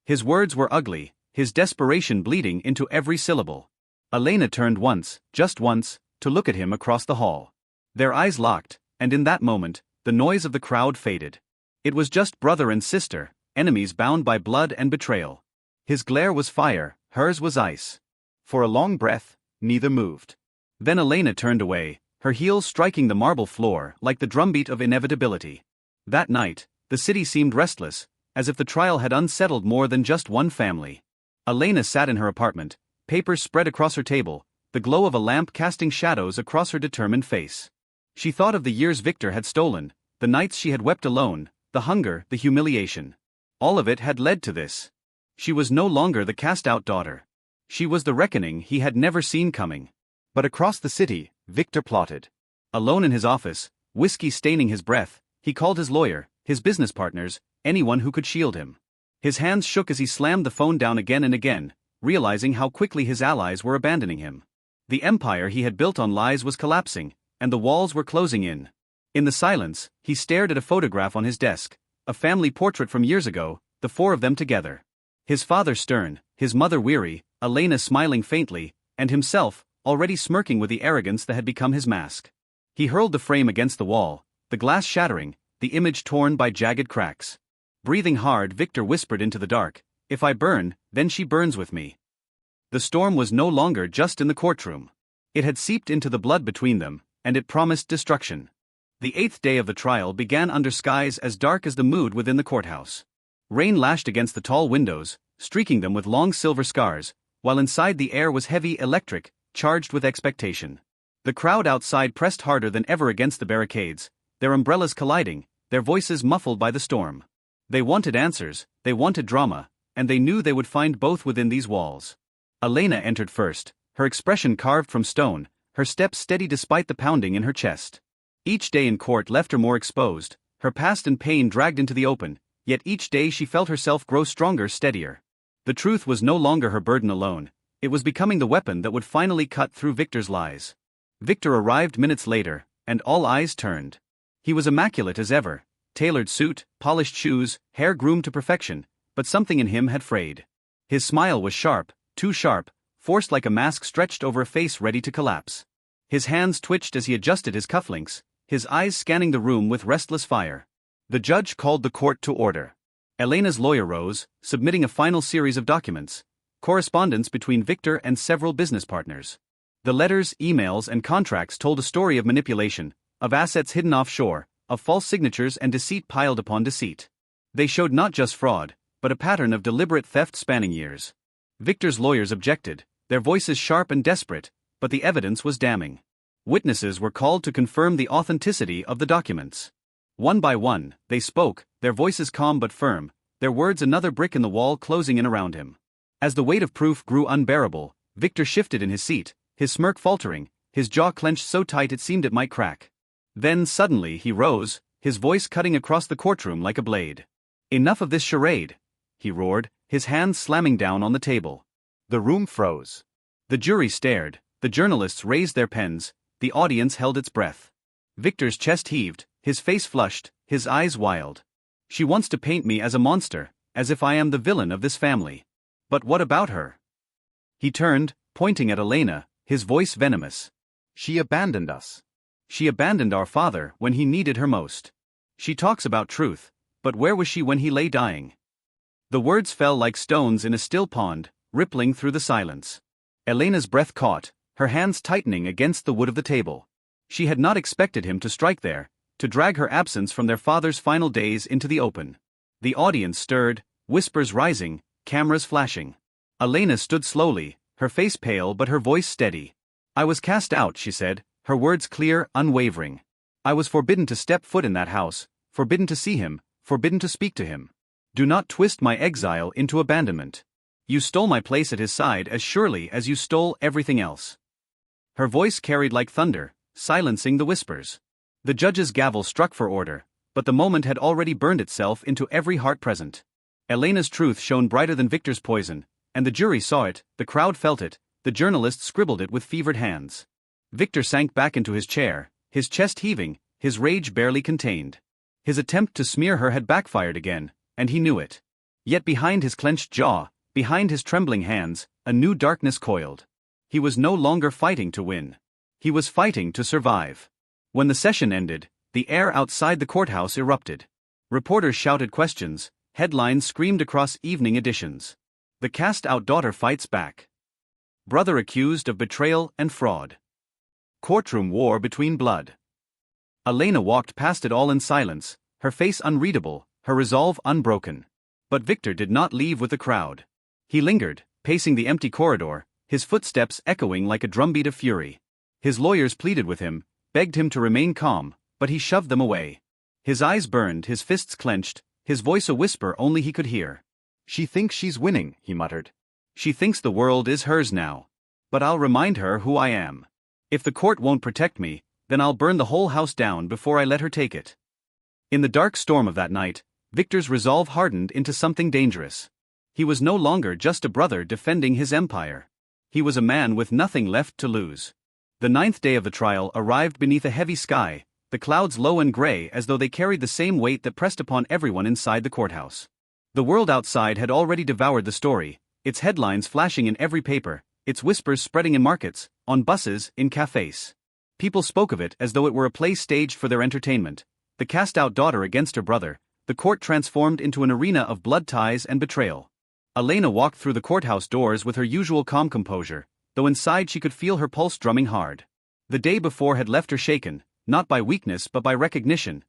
His words were ugly, his desperation bleeding into every syllable. Elena turned once, just once, to look at him across the hall. Their eyes locked, and in that moment, the noise of the crowd faded. It was just brother and sister, enemies bound by blood and betrayal. His glare was fire, hers was ice. For a long breath, neither moved. Then Elena turned away, her heels striking the marble floor like the drumbeat of inevitability. That night, the city seemed restless, as if the trial had unsettled more than just one family. Elena sat in her apartment, papers spread across her table, the glow of a lamp casting shadows across her determined face. She thought of the years Victor had stolen, the nights she had wept alone, the hunger, the humiliation. All of it had led to this. She was no longer the cast-out daughter. She was the reckoning he had never seen coming. But across the city, Victor plotted. Alone in his office, whiskey staining his breath, he called his lawyer, his business partners, anyone who could shield him. His hands shook as he slammed the phone down again and again, realizing how quickly his allies were abandoning him. The empire he had built on lies was collapsing, and the walls were closing in. In the silence, he stared at a photograph on his desk, a family portrait from years ago, the four of them together. His father stern, his mother weary, Elena smiling faintly, and himself, already smirking with the arrogance that had become his mask. He hurled the frame against the wall, the glass shattering, the image torn by jagged cracks. Breathing hard, Victor whispered into the dark, "If I burn, then she burns with me." The storm was no longer just in the courtroom. It had seeped into the blood between them, and it promised destruction. The 8th day of the trial began under skies as dark as the mood within the courthouse. Rain lashed against the tall windows, streaking them with long silver scars, while inside the air was heavy, electric, charged with expectation. The crowd outside pressed harder than ever against the barricades, their umbrellas colliding, their voices muffled by the storm. They wanted answers, they wanted drama, and they knew they would find both within these walls. Elena entered first, her expression carved from stone, her steps steady despite the pounding in her chest. Each day in court left her more exposed, her past and pain dragged into the open, yet each day she felt herself grow stronger, steadier. The truth was no longer her burden alone, it was becoming the weapon that would finally cut through Victor's lies. Victor arrived minutes later, and all eyes turned. He was immaculate as ever, tailored suit, polished shoes, hair groomed to perfection, but something in him had frayed. His smile was sharp, too sharp, forced like a mask stretched over a face ready to collapse. His hands twitched as he adjusted his cufflinks, his eyes scanning the room with restless fire. The judge called the court to order. Elena's lawyer rose, submitting a final series of documents, correspondence between Victor and several business partners. The letters, emails, and contracts told a story of manipulation, of assets hidden offshore, of false signatures and deceit piled upon deceit. They showed not just fraud, but a pattern of deliberate theft spanning years. Victor's lawyers objected, their voices sharp and desperate, but the evidence was damning. Witnesses were called to confirm the authenticity of the documents. One by one, they spoke, their voices calm but firm, their words another brick in the wall closing in around him. As the weight of proof grew unbearable, Victor shifted in his seat, his smirk faltering, his jaw clenched so tight it seemed it might crack. Then suddenly he rose, his voice cutting across the courtroom like a blade. "Enough of this charade," he roared, his hands slamming down on the table. The room froze. The jury stared, the journalists raised their pens, the audience held its breath. Victor's chest heaved, his face flushed, his eyes wild. "She wants to paint me as a monster, as if I am the villain of this family. But what about her?" He turned, pointing at Elena, his voice venomous. "She abandoned us. She abandoned our father when he needed her most. She talks about truth, but where was she when he lay dying?" The words fell like stones in a still pond, rippling through the silence. Elena's breath caught, her hands tightening against the wood of the table. She had not expected him to strike there, to drag her absence from their father's final days into the open. The audience stirred, whispers rising, cameras flashing. Elena stood slowly, her face pale but her voice steady. "I was cast out," she said, her words clear, unwavering. "I was forbidden to step foot in that house, forbidden to see him, forbidden to speak to him. Do not twist my exile into abandonment. You stole my place at his side as surely as you stole everything else." Her voice carried like thunder, silencing the whispers. The judge's gavel struck for order, but the moment had already burned itself into every heart present. Elena's truth shone brighter than Victor's poison, and the jury saw it, the crowd felt it, the journalists scribbled it with fevered hands. Victor sank back into his chair, his chest heaving, his rage barely contained. His attempt to smear her had backfired again, and he knew it. Yet behind his clenched jaw, behind his trembling hands, a new darkness coiled. He was no longer fighting to win. He was fighting to survive. When the session ended, the air outside the courthouse erupted. Reporters shouted questions, headlines screamed across evening editions. "The cast-out daughter fights back. Brother accused of betrayal and fraud. Courtroom war between blood." Elena walked past it all in silence, her face unreadable, her resolve unbroken. But Victor did not leave with the crowd. He lingered, pacing the empty corridor, his footsteps echoing like a drumbeat of fury. His lawyers pleaded with him, begged him to remain calm, but he shoved them away. His eyes burned, his fists clenched, his voice a whisper only he could hear. "She thinks she's winning," he muttered. "She thinks the world is hers now. But I'll remind her who I am. If the court won't protect me, then I'll burn the whole house down before I let her take it." In the dark storm of that night, Victor's resolve hardened into something dangerous. He was no longer just a brother defending his empire. He was a man with nothing left to lose. The 9th day of the trial arrived beneath a heavy sky, the clouds low and gray as though they carried the same weight that pressed upon everyone inside the courthouse. The world outside had already devoured the story, its headlines flashing in every paper, its whispers spreading in markets, on buses, in cafes. People spoke of it as though it were a play staged for their entertainment. The cast-out daughter against her brother, the court transformed into an arena of blood ties and betrayal. Elena walked through the courthouse doors with her usual calm composure, though inside she could feel her pulse drumming hard. The day before had left her shaken, not by weakness but by recognition.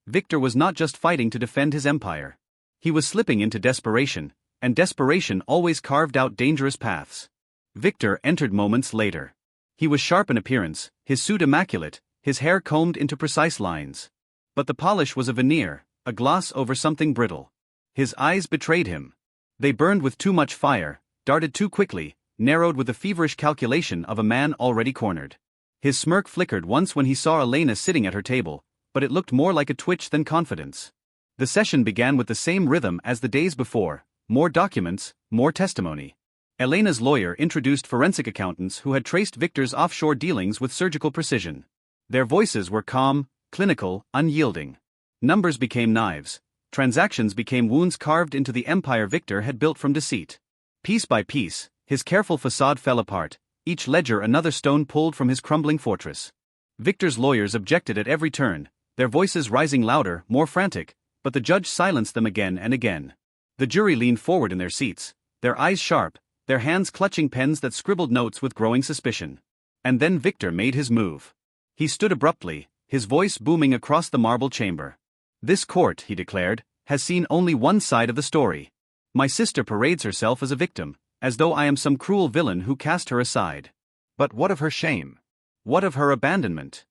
Victor was not just fighting to defend his empire. He was slipping into desperation, and desperation always carved out dangerous paths. Victor entered moments later. He was sharp in appearance, his suit immaculate, his hair combed into precise lines. But the polish was a veneer, a gloss over something brittle. His eyes betrayed him. They burned with too much fire, darted too quickly, narrowed with the feverish calculation of a man already cornered. His smirk flickered once when he saw Elena sitting at her table, but it looked more like a twitch than confidence. The session began with the same rhythm as the days before, more documents, more testimony. Elena's lawyer introduced forensic accountants who had traced Victor's offshore dealings with surgical precision. Their voices were calm, clinical, unyielding. Numbers became knives. Transactions became wounds carved into the empire Victor had built from deceit. Piece by piece, his careful facade fell apart, each ledger another stone pulled from his crumbling fortress. Victor's lawyers objected at every turn, their voices rising louder, more frantic, but the judge silenced them again and again. The jury leaned forward in their seats, their eyes sharp, their hands clutching pens that scribbled notes with growing suspicion. And then Victor made his move. He stood abruptly, his voice booming across the marble chamber. "This court," he declared, has seen only one side of the story. My sister parades herself as a victim, as though I am some cruel villain who cast her aside. But what of her shame? What of her abandonment?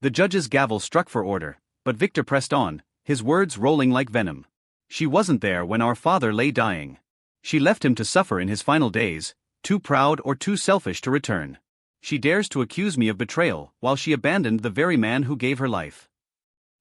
The judge's gavel struck for order, but Victor pressed on, his words rolling like venom. She wasn't there when our father lay dying. She left him to suffer in his final days, too proud or too selfish to return. She dares to accuse me of betrayal while she abandoned the very man who gave her life.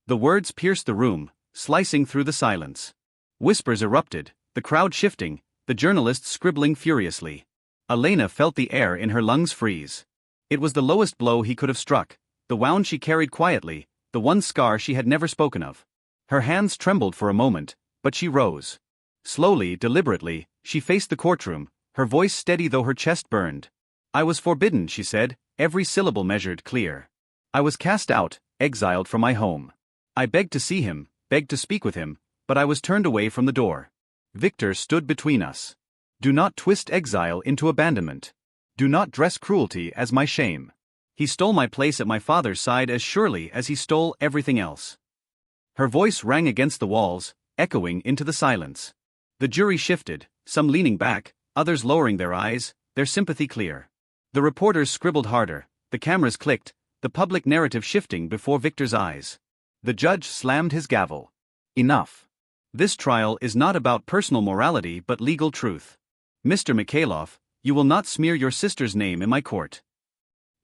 The words pierced the room, slicing through the silence. Whispers erupted, the crowd shifting, the journalists scribbling furiously. Elena felt the air in her lungs freeze. It was the lowest blow he could have struck, the wound she carried quietly, the one scar she had never spoken of. Her hands trembled for a moment, but she rose. Slowly, deliberately, she faced the courtroom, her voice steady though her chest burned. I was forbidden, she said, every syllable measured clear. I was cast out, exiled from my home. I begged to see him, begged to speak with him, but I was turned away from the door. Victor stood between us. Do not twist exile into abandonment. Do not dress cruelty as my shame. He stole my place at my father's side as surely as he stole everything else. Her voice rang against the walls, echoing into the silence. The jury shifted, some leaning back, others lowering their eyes, their sympathy clear. The reporters scribbled harder, the cameras clicked, the public narrative shifting before Victor's eyes. The judge slammed his gavel. Enough. This trial is not about personal morality but legal truth. Mr. Mikhailov, you will not smear your sister's name in my court.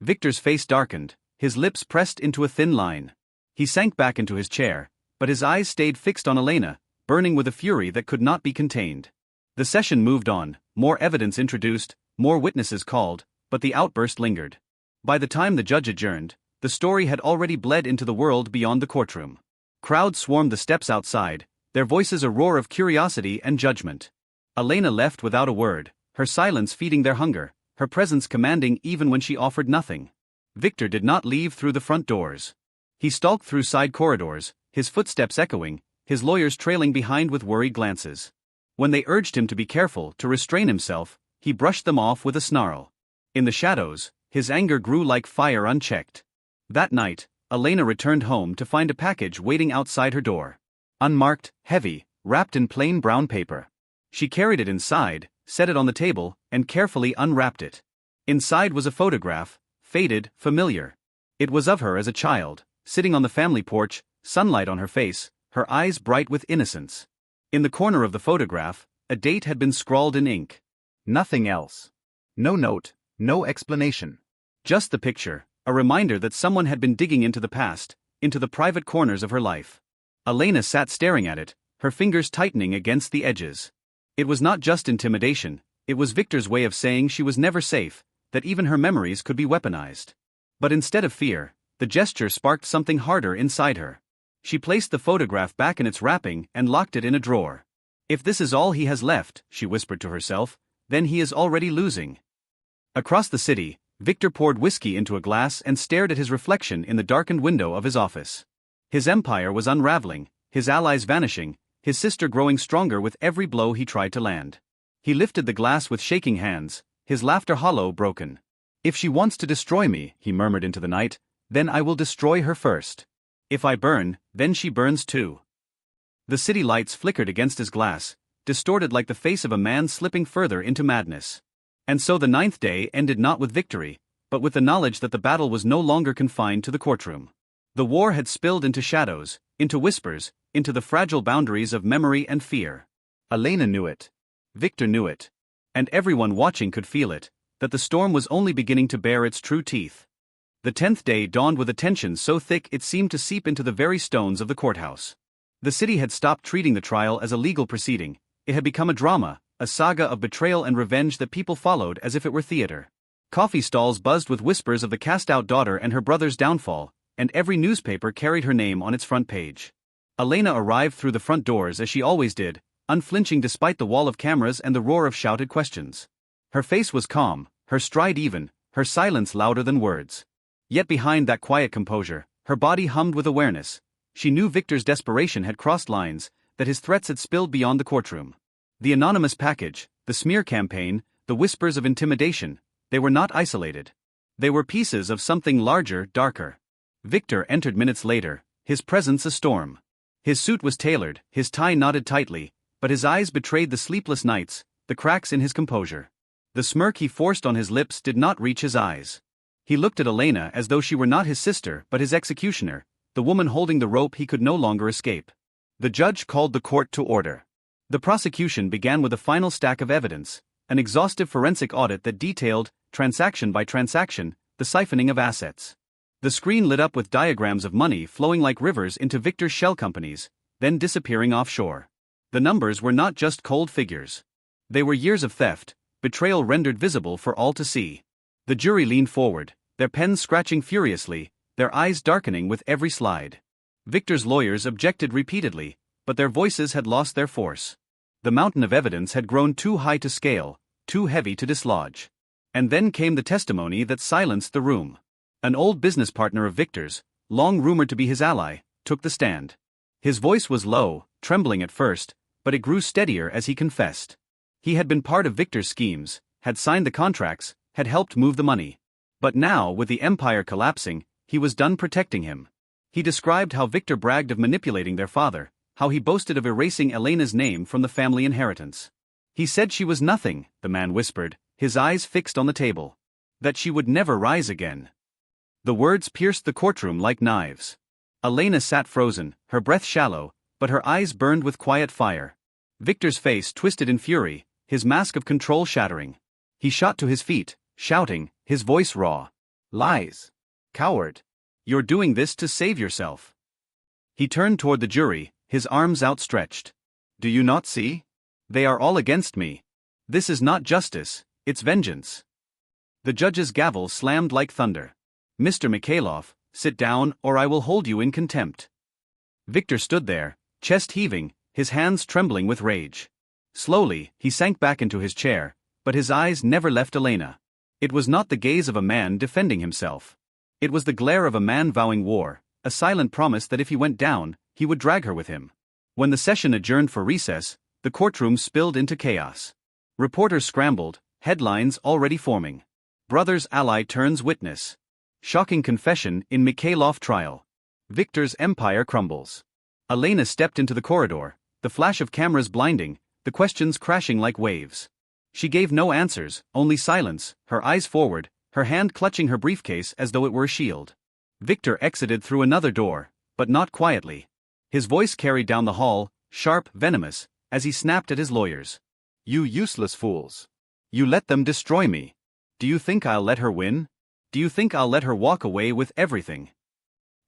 Victor's face darkened, his lips pressed into a thin line. He sank back into his chair, but his eyes stayed fixed on Elena, burning with a fury that could not be contained. The session moved on, more evidence introduced, more witnesses called, but the outburst lingered. By the time the judge adjourned, the story had already bled into the world beyond the courtroom. Crowds swarmed the steps outside, their voices a roar of curiosity and judgment. Elena left without a word, her silence feeding their hunger, her presence commanding even when she offered nothing. Victor did not leave through the front doors. He stalked through side corridors, his footsteps echoing, his lawyers trailing behind with worried glances. When they urged him to be careful, to restrain himself, he brushed them off with a snarl. In the shadows, his anger grew like fire unchecked. That night, Elena returned home to find a package waiting outside her door. Unmarked, heavy, wrapped in plain brown paper. She carried it inside, set it on the table, and carefully unwrapped it. Inside was a photograph, faded, familiar. It was of her as a child, sitting on the family porch, sunlight on her face, her eyes bright with innocence. In the corner of the photograph, a date had been scrawled in ink. Nothing else. No note, no explanation. Just the picture, a reminder that someone had been digging into the past, into the private corners of her life. Elena sat staring at it, her fingers tightening against the edges. It was not just intimidation, it was Victor's way of saying she was never safe, that even her memories could be weaponized. But instead of fear, the gesture sparked something harder inside her. She placed the photograph back in its wrapping and locked it in a drawer. If this is all he has left, she whispered to herself, then he is already losing. Across the city, Victor poured whiskey into a glass and stared at his reflection in the darkened window of his office. His empire was unraveling, his allies vanishing, his sister growing stronger with every blow he tried to land. He lifted the glass with shaking hands, his laughter hollow, broken. If she wants to destroy me, he murmured into the night, then I will destroy her first. If I burn, then she burns too. The city lights flickered against his glass, distorted like the face of a man slipping further into madness. And so the 9th day ended not with victory, but with the knowledge that the battle was no longer confined to the courtroom. The war had spilled into shadows, into whispers, into the fragile boundaries of memory and fear. Elena knew it. Victor knew it. And everyone watching could feel it, that the storm was only beginning to bare its true teeth. The 10th day dawned with a tension so thick it seemed to seep into the very stones of the courthouse. The city had stopped treating the trial as a legal proceeding, it had become a drama, a saga of betrayal and revenge that people followed as if it were theater. Coffee stalls buzzed with whispers of the cast-out daughter and her brother's downfall, and every newspaper carried her name on its front page. Elena arrived through the front doors as she always did, unflinching despite the wall of cameras and the roar of shouted questions. Her face was calm, her stride even, her silence louder than words. Yet behind that quiet composure, her body hummed with awareness. She knew Victor's desperation had crossed lines, that his threats had spilled beyond the courtroom. The anonymous package, the smear campaign, the whispers of intimidation, they were not isolated. They were pieces of something larger, darker. Victor entered minutes later, his presence a storm. His suit was tailored, his tie knotted tightly, but his eyes betrayed the sleepless nights, the cracks in his composure. The smirk he forced on his lips did not reach his eyes. He looked at Elena as though she were not his sister but his executioner, the woman holding the rope he could no longer escape. The judge called the court to order. The prosecution began with a final stack of evidence, an exhaustive forensic audit that detailed, transaction by transaction, the siphoning of assets. The screen lit up with diagrams of money flowing like rivers into Victor's shell companies, then disappearing offshore. The numbers were not just cold figures. They were years of theft, betrayal rendered visible for all to see. The jury leaned forward, their pens scratching furiously, their eyes darkening with every slide. Victor's lawyers objected repeatedly, but their voices had lost their force. The mountain of evidence had grown too high to scale, too heavy to dislodge. And then came the testimony that silenced the room. An old business partner of Victor's, long rumored to be his ally, took the stand. His voice was low, trembling at first, but it grew steadier as he confessed. He had been part of Victor's schemes, had signed the contracts, had helped move the money. But now, with the empire collapsing, he was done protecting him. He described how Victor bragged of manipulating their father, how he boasted of erasing Elena's name from the family inheritance. He said she was nothing, the man whispered, his eyes fixed on the table. That she would never rise again. The words pierced the courtroom like knives. Elena sat frozen, her breath shallow, but her eyes burned with quiet fire. Victor's face twisted in fury, his mask of control shattering. He shot to his feet, shouting, his voice raw. "Lies! Coward! You're doing this to save yourself." He turned toward the jury, his arms outstretched. "Do you not see? They are all against me. This is not justice, it's vengeance." The judge's gavel slammed like thunder. "Mr. Mikhailov, sit down or I will hold you in contempt." Victor stood there, chest heaving, his hands trembling with rage. Slowly, he sank back into his chair, but his eyes never left Elena. It was not the gaze of a man defending himself. It was the glare of a man vowing war, a silent promise that if he went down, he would drag her with him. When the session adjourned for recess, the courtroom spilled into chaos. Reporters scrambled, headlines already forming. Brothers ally turns witness. Shocking confession in Mikhailov trial. Victor's empire crumbles. Elena stepped into the corridor, the flash of cameras blinding, the questions crashing like waves. She gave no answers, only silence, her eyes forward, her hand clutching her briefcase as though it were a shield. Victor exited through another door, but not quietly. His voice carried down the hall, sharp, venomous, as he snapped at his lawyers. "You useless fools. You let them destroy me. Do you think I'll let her win? Do you think I'll let her walk away with everything?"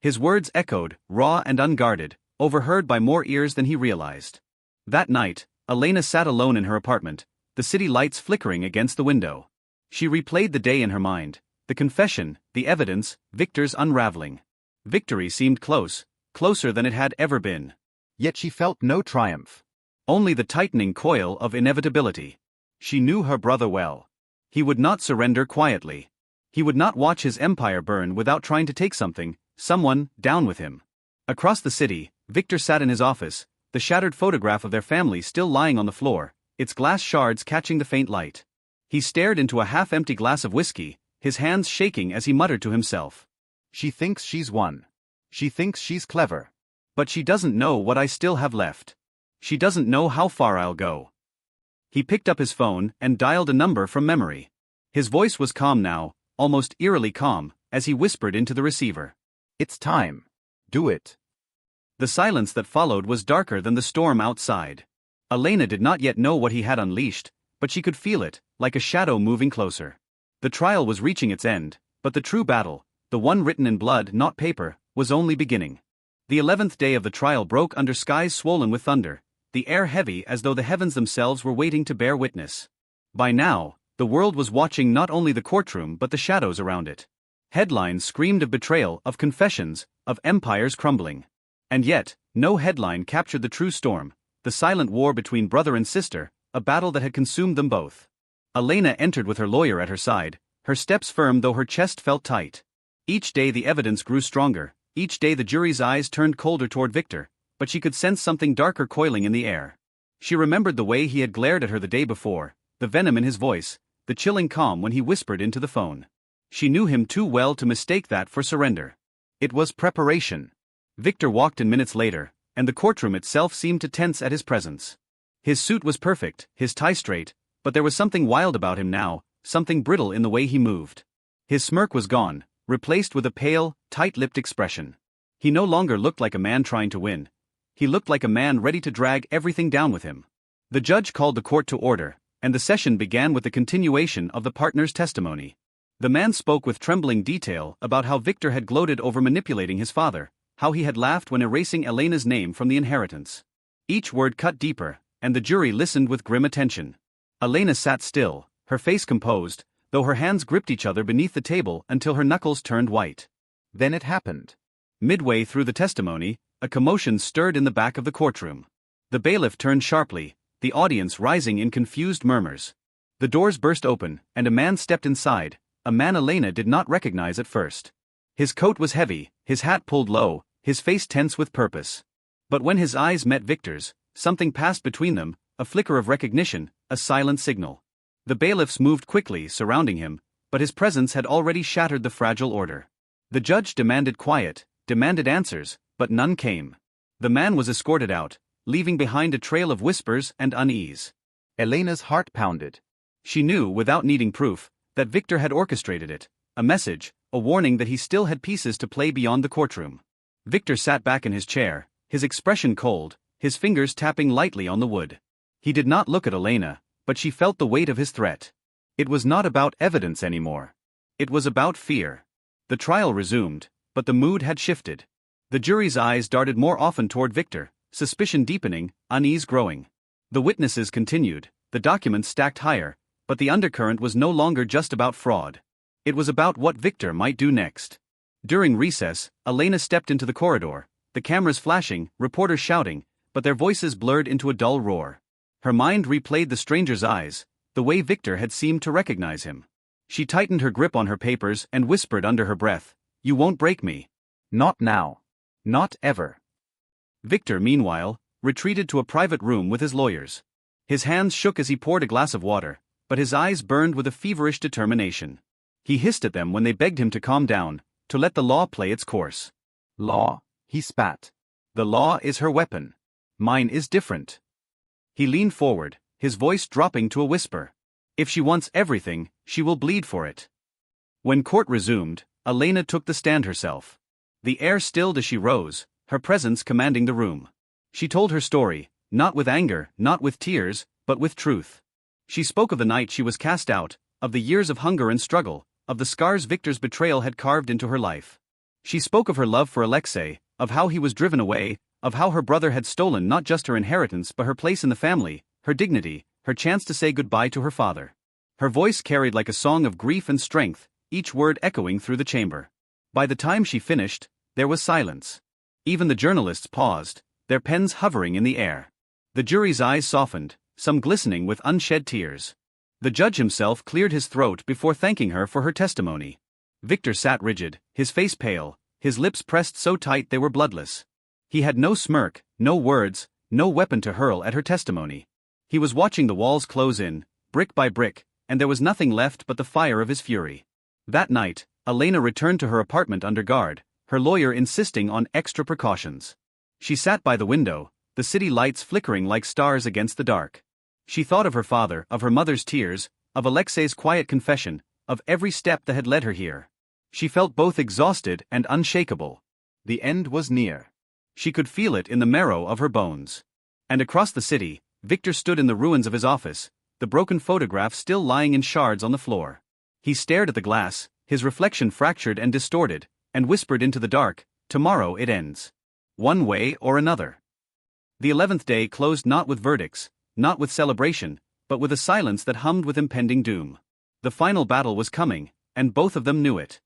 His words echoed, raw and unguarded, overheard by more ears than he realized. That night, Elena sat alone in her apartment, the city lights flickering against the window. She replayed the day in her mind, the confession, the evidence, Victor's unraveling. Victory seemed close, closer than it had ever been. Yet she felt no triumph. Only the tightening coil of inevitability. She knew her brother well. He would not surrender quietly. He would not watch his empire burn without trying to take something, someone, down with him. Across the city, Victor sat in his office, the shattered photograph of their family still lying on the floor, its glass shards catching the faint light. He stared into a half-empty glass of whiskey, his hands shaking as he muttered to himself. She thinks she's won. She thinks she's clever. But she doesn't know what I still have left. She doesn't know how far I'll go. He picked up his phone and dialed a number from memory. His voice was calm now, almost eerily calm, as he whispered into the receiver. "It's time. Do it." The silence that followed was darker than the storm outside. Elena did not yet know what he had unleashed, but she could feel it, like a shadow moving closer. The trial was reaching its end, but the true battle, the one written in blood not paper, was only beginning. The 11th day of the trial broke under skies swollen with thunder, the air heavy as though the heavens themselves were waiting to bear witness. By now, the world was watching not only the courtroom but the shadows around it. Headlines screamed of betrayal, of confessions, of empires crumbling. And yet, no headline captured the true storm, the silent war between brother and sister, a battle that had consumed them both. Elena entered with her lawyer at her side, her steps firm though her chest felt tight. Each day the evidence grew stronger, each day the jury's eyes turned colder toward Victor, but she could sense something darker coiling in the air. She remembered the way he had glared at her the day before, the venom in his voice, the chilling calm when he whispered into the phone. She knew him too well to mistake that for surrender. It was preparation. Victor walked in minutes later, and the courtroom itself seemed to tense at his presence. His suit was perfect, his tie straight, but there was something wild about him now, something brittle in the way he moved. His smirk was gone, replaced with a pale, tight-lipped expression. He no longer looked like a man trying to win. He looked like a man ready to drag everything down with him. The judge called the court to order, and the session began with the continuation of the partner's testimony. The man spoke with trembling detail about how Victor had gloated over manipulating his father, how he had laughed when erasing Elena's name from the inheritance. Each word cut deeper, and the jury listened with grim attention. Elena sat still, her face composed, though her hands gripped each other beneath the table until her knuckles turned white. Then it happened. Midway through the testimony, a commotion stirred in the back of the courtroom. The bailiff turned sharply, the audience rising in confused murmurs. The doors burst open, and a man stepped inside, a man Elena did not recognize at first. His coat was heavy, his hat pulled low, his face tense with purpose. But when his eyes met Victor's, something passed between them, a flicker of recognition, a silent signal. The bailiffs moved quickly, surrounding him, but his presence had already shattered the fragile order. The judge demanded quiet, demanded answers, but none came. The man was escorted out, leaving behind a trail of whispers and unease. Elena's heart pounded. She knew, without needing proof, that Victor had orchestrated it, a message, a warning that he still had pieces to play beyond the courtroom. Victor sat back in his chair, his expression cold, his fingers tapping lightly on the wood. He did not look at Elena, but she felt the weight of his threat. It was not about evidence anymore. It was about fear. The trial resumed, but the mood had shifted. The jury's eyes darted more often toward Victor, suspicion deepening, unease growing. The witnesses continued, the documents stacked higher, but the undercurrent was no longer just about fraud. It was about what Victor might do next. During recess, Elena stepped into the corridor, the cameras flashing, reporters shouting, but their voices blurred into a dull roar. Her mind replayed the stranger's eyes, the way Victor had seemed to recognize him. She tightened her grip on her papers and whispered under her breath, "You won't break me." Not now. Not ever. Victor, meanwhile, retreated to a private room with his lawyers. His hands shook as he poured a glass of water, but his eyes burned with a feverish determination. He hissed at them when they begged him to calm down, to let the law play its course. Law, he spat. The law is her weapon. Mine is different. He leaned forward, his voice dropping to a whisper. If she wants everything, she will bleed for it. When court resumed, Elena took the stand herself. The air stilled as she rose, her presence commanding the room. She told her story, not with anger, not with tears, but with truth. She spoke of the night she was cast out, of the years of hunger and struggle, of the scars Victor's betrayal had carved into her life. She spoke of her love for Alexei, of how he was driven away, of how her brother had stolen not just her inheritance but her place in the family, her dignity, her chance to say goodbye to her father. Her voice carried like a song of grief and strength, each word echoing through the chamber. By the time she finished, there was silence. Even the journalists paused, their pens hovering in the air. The jury's eyes softened, some glistening with unshed tears. The judge himself cleared his throat before thanking her for her testimony. Victor sat rigid, his face pale, his lips pressed so tight they were bloodless. He had no smirk, no words, no weapon to hurl at her testimony. He was watching the walls close in, brick by brick, and there was nothing left but the fire of his fury. That night, Elena returned to her apartment under guard, her lawyer insisting on extra precautions. She sat by the window, the city lights flickering like stars against the dark. She thought of her father, of her mother's tears, of Alexei's quiet confession, of every step that had led her here. She felt both exhausted and unshakable. The end was near. She could feel it in the marrow of her bones. And across the city, Victor stood in the ruins of his office, the broken photograph still lying in shards on the floor. He stared at the glass, his reflection fractured and distorted, and whispered into the dark, "Tomorrow it ends. One way or another." The 11th day closed not with verdicts, not with celebration, but with a silence that hummed with impending doom. The final battle was coming, and both of them knew it.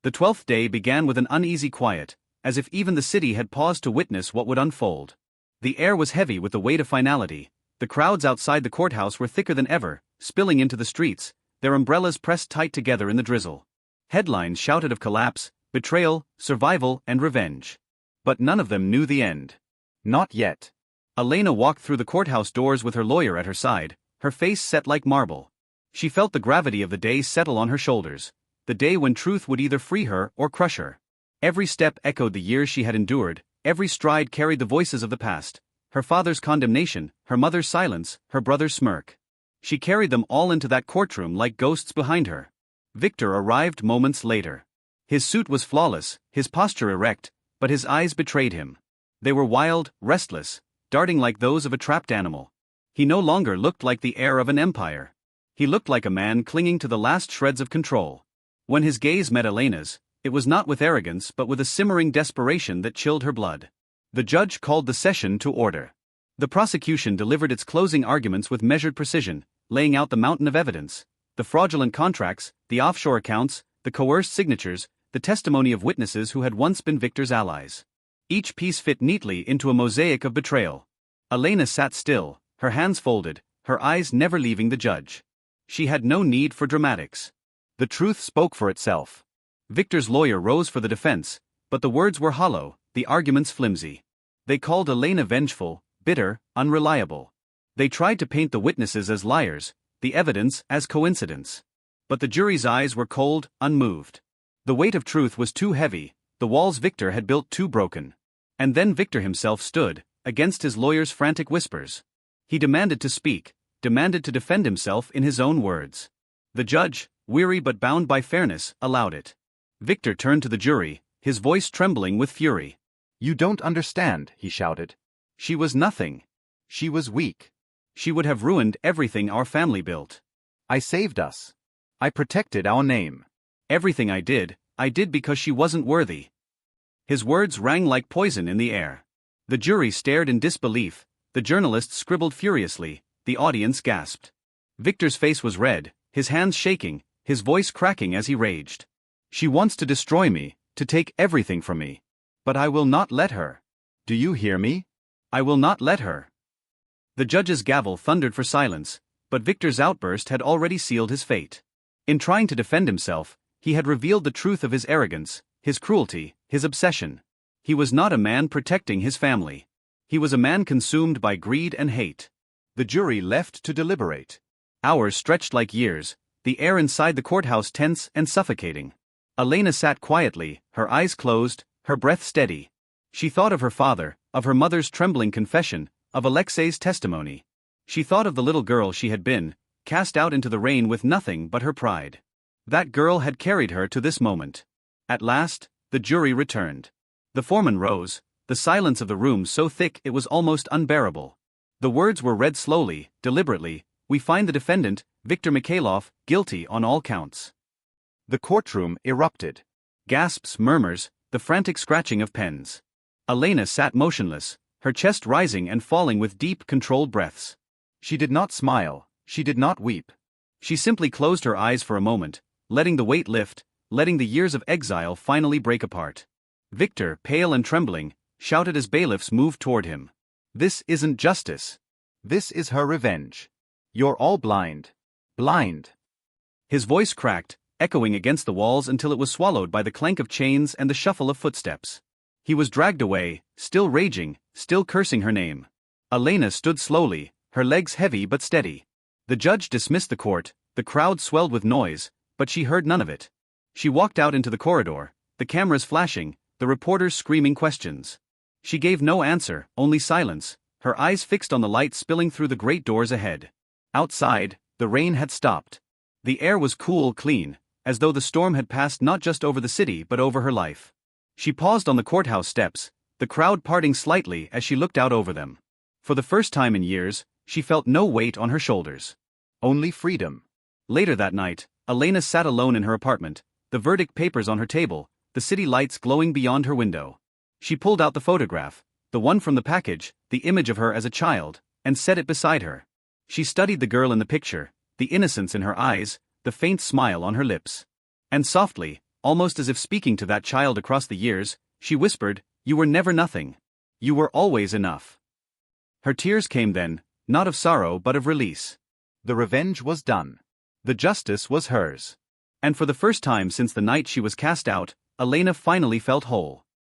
The 12th day began with an uneasy quiet, as if even the city had paused to witness what would unfold. The air was heavy with the weight of finality. The crowds outside the courthouse were thicker than ever, spilling into the streets, their umbrellas pressed tight together in the drizzle. Headlines shouted of collapse, betrayal, survival, and revenge. But none of them knew the end. Not yet. Elena walked through the courthouse doors with her lawyer at her side, her face set like marble. She felt the gravity of the day settle on her shoulders, the day when truth would either free her or crush her. Every step echoed the years she had endured, Every stride carried the voices of the past, her father's condemnation, her mother's silence, her brother's smirk. She carried them all into that courtroom like ghosts behind her. Victor arrived moments later. His suit was flawless, his posture erect, but his eyes betrayed him. They were wild, restless, darting like those of a trapped animal. He no longer looked like the heir of an empire. He looked like a man clinging to the last shreds of control. When his gaze met Elena's, it was not with arrogance but with a simmering desperation that chilled her blood. The judge called the session to order. The prosecution delivered its closing arguments with measured precision, laying out the mountain of evidence: the fraudulent contracts, the offshore accounts, the coerced signatures, the testimony of witnesses who had once been Victor's allies. Each piece fit neatly into a mosaic of betrayal. Elena sat still, her hands folded, her eyes never leaving the judge. She had no need for dramatics. The truth spoke for itself. Victor's lawyer rose for the defense, but the words were hollow, the arguments flimsy. They called Elena vengeful, bitter, unreliable. They tried to paint the witnesses as liars, the evidence as coincidence. But the jury's eyes were cold, unmoved. The weight of truth was too heavy, the walls Victor had built too broken. And then Victor himself stood, against his lawyer's frantic whispers. He demanded to speak, demanded to defend himself in his own words. The judge, weary but bound by fairness, allowed it. Victor turned to the jury, his voice trembling with fury. "You don't understand," he shouted. She was nothing. "She was weak. She would have ruined everything our family built. I saved us. I protected our name. Everything I did because she wasn't worthy." His words rang like poison in the air. The jury stared in disbelief, the journalists scribbled furiously, the audience gasped. Victor's face was red, his hands shaking, his voice cracking as he raged. "She wants to destroy me, to take everything from me. But I will not let her. Do you hear me? I will not let her." The judge's gavel thundered for silence, but Victor's outburst had already sealed his fate. In trying to defend himself, he had revealed the truth of his arrogance, his cruelty, his obsession. He was not a man protecting his family. He was a man consumed by greed and hate. The jury left to deliberate. Hours stretched like years, the air inside the courthouse tense and suffocating. Elena sat quietly, her eyes closed, her breath steady. She thought of her father, of her mother's trembling confession, of Alexei's testimony. She thought of the little girl she had been, cast out into the rain with nothing but her pride. That girl had carried her to this moment. At last, the jury returned. The foreman rose, the silence of the room so thick it was almost unbearable. The words were read slowly, deliberately: "We find the defendant, Viktor Mikhailov, guilty on all counts." The courtroom erupted. Gasps, murmurs, the frantic scratching of pens. Elena sat motionless, her chest rising and falling with deep, controlled breaths. She did not smile, she did not weep. She simply closed her eyes for a moment, letting the weight lift, letting the years of exile finally break apart. Victor, pale and trembling, shouted as bailiffs moved toward him. "This isn't justice. This is her revenge. You're all blind. Blind." His voice cracked, echoing against the walls until it was swallowed by the clank of chains and the shuffle of footsteps. He was dragged away, still raging, still cursing her name. Elena stood slowly, her legs heavy but steady. The judge dismissed the court, the crowd swelled with noise, but she heard none of it. She walked out into the corridor, the cameras flashing, the reporters screaming questions. She gave no answer, only silence, her eyes fixed on the light spilling through the great doors ahead. Outside, the rain had stopped. The air was cool, clean, as though the storm had passed not just over the city but over her life. She paused on the courthouse steps, the crowd parting slightly as she looked out over them. For the first time in years, she felt no weight on her shoulders. Only freedom. Later that night, Elena sat alone in her apartment, the verdict papers on her table, the city lights glowing beyond her window. She pulled out the photograph, the one from the package, the image of her as a child, and set it beside her. She studied the girl in the picture, the innocence in her eyes, the faint smile on her lips. And softly, almost as if speaking to that child across the years, she whispered, "You were never nothing. You were always enough." Her tears came then, not of sorrow but of release. The revenge was done. The justice was hers. And for the first time since the night she was cast out, Elena finally felt whole.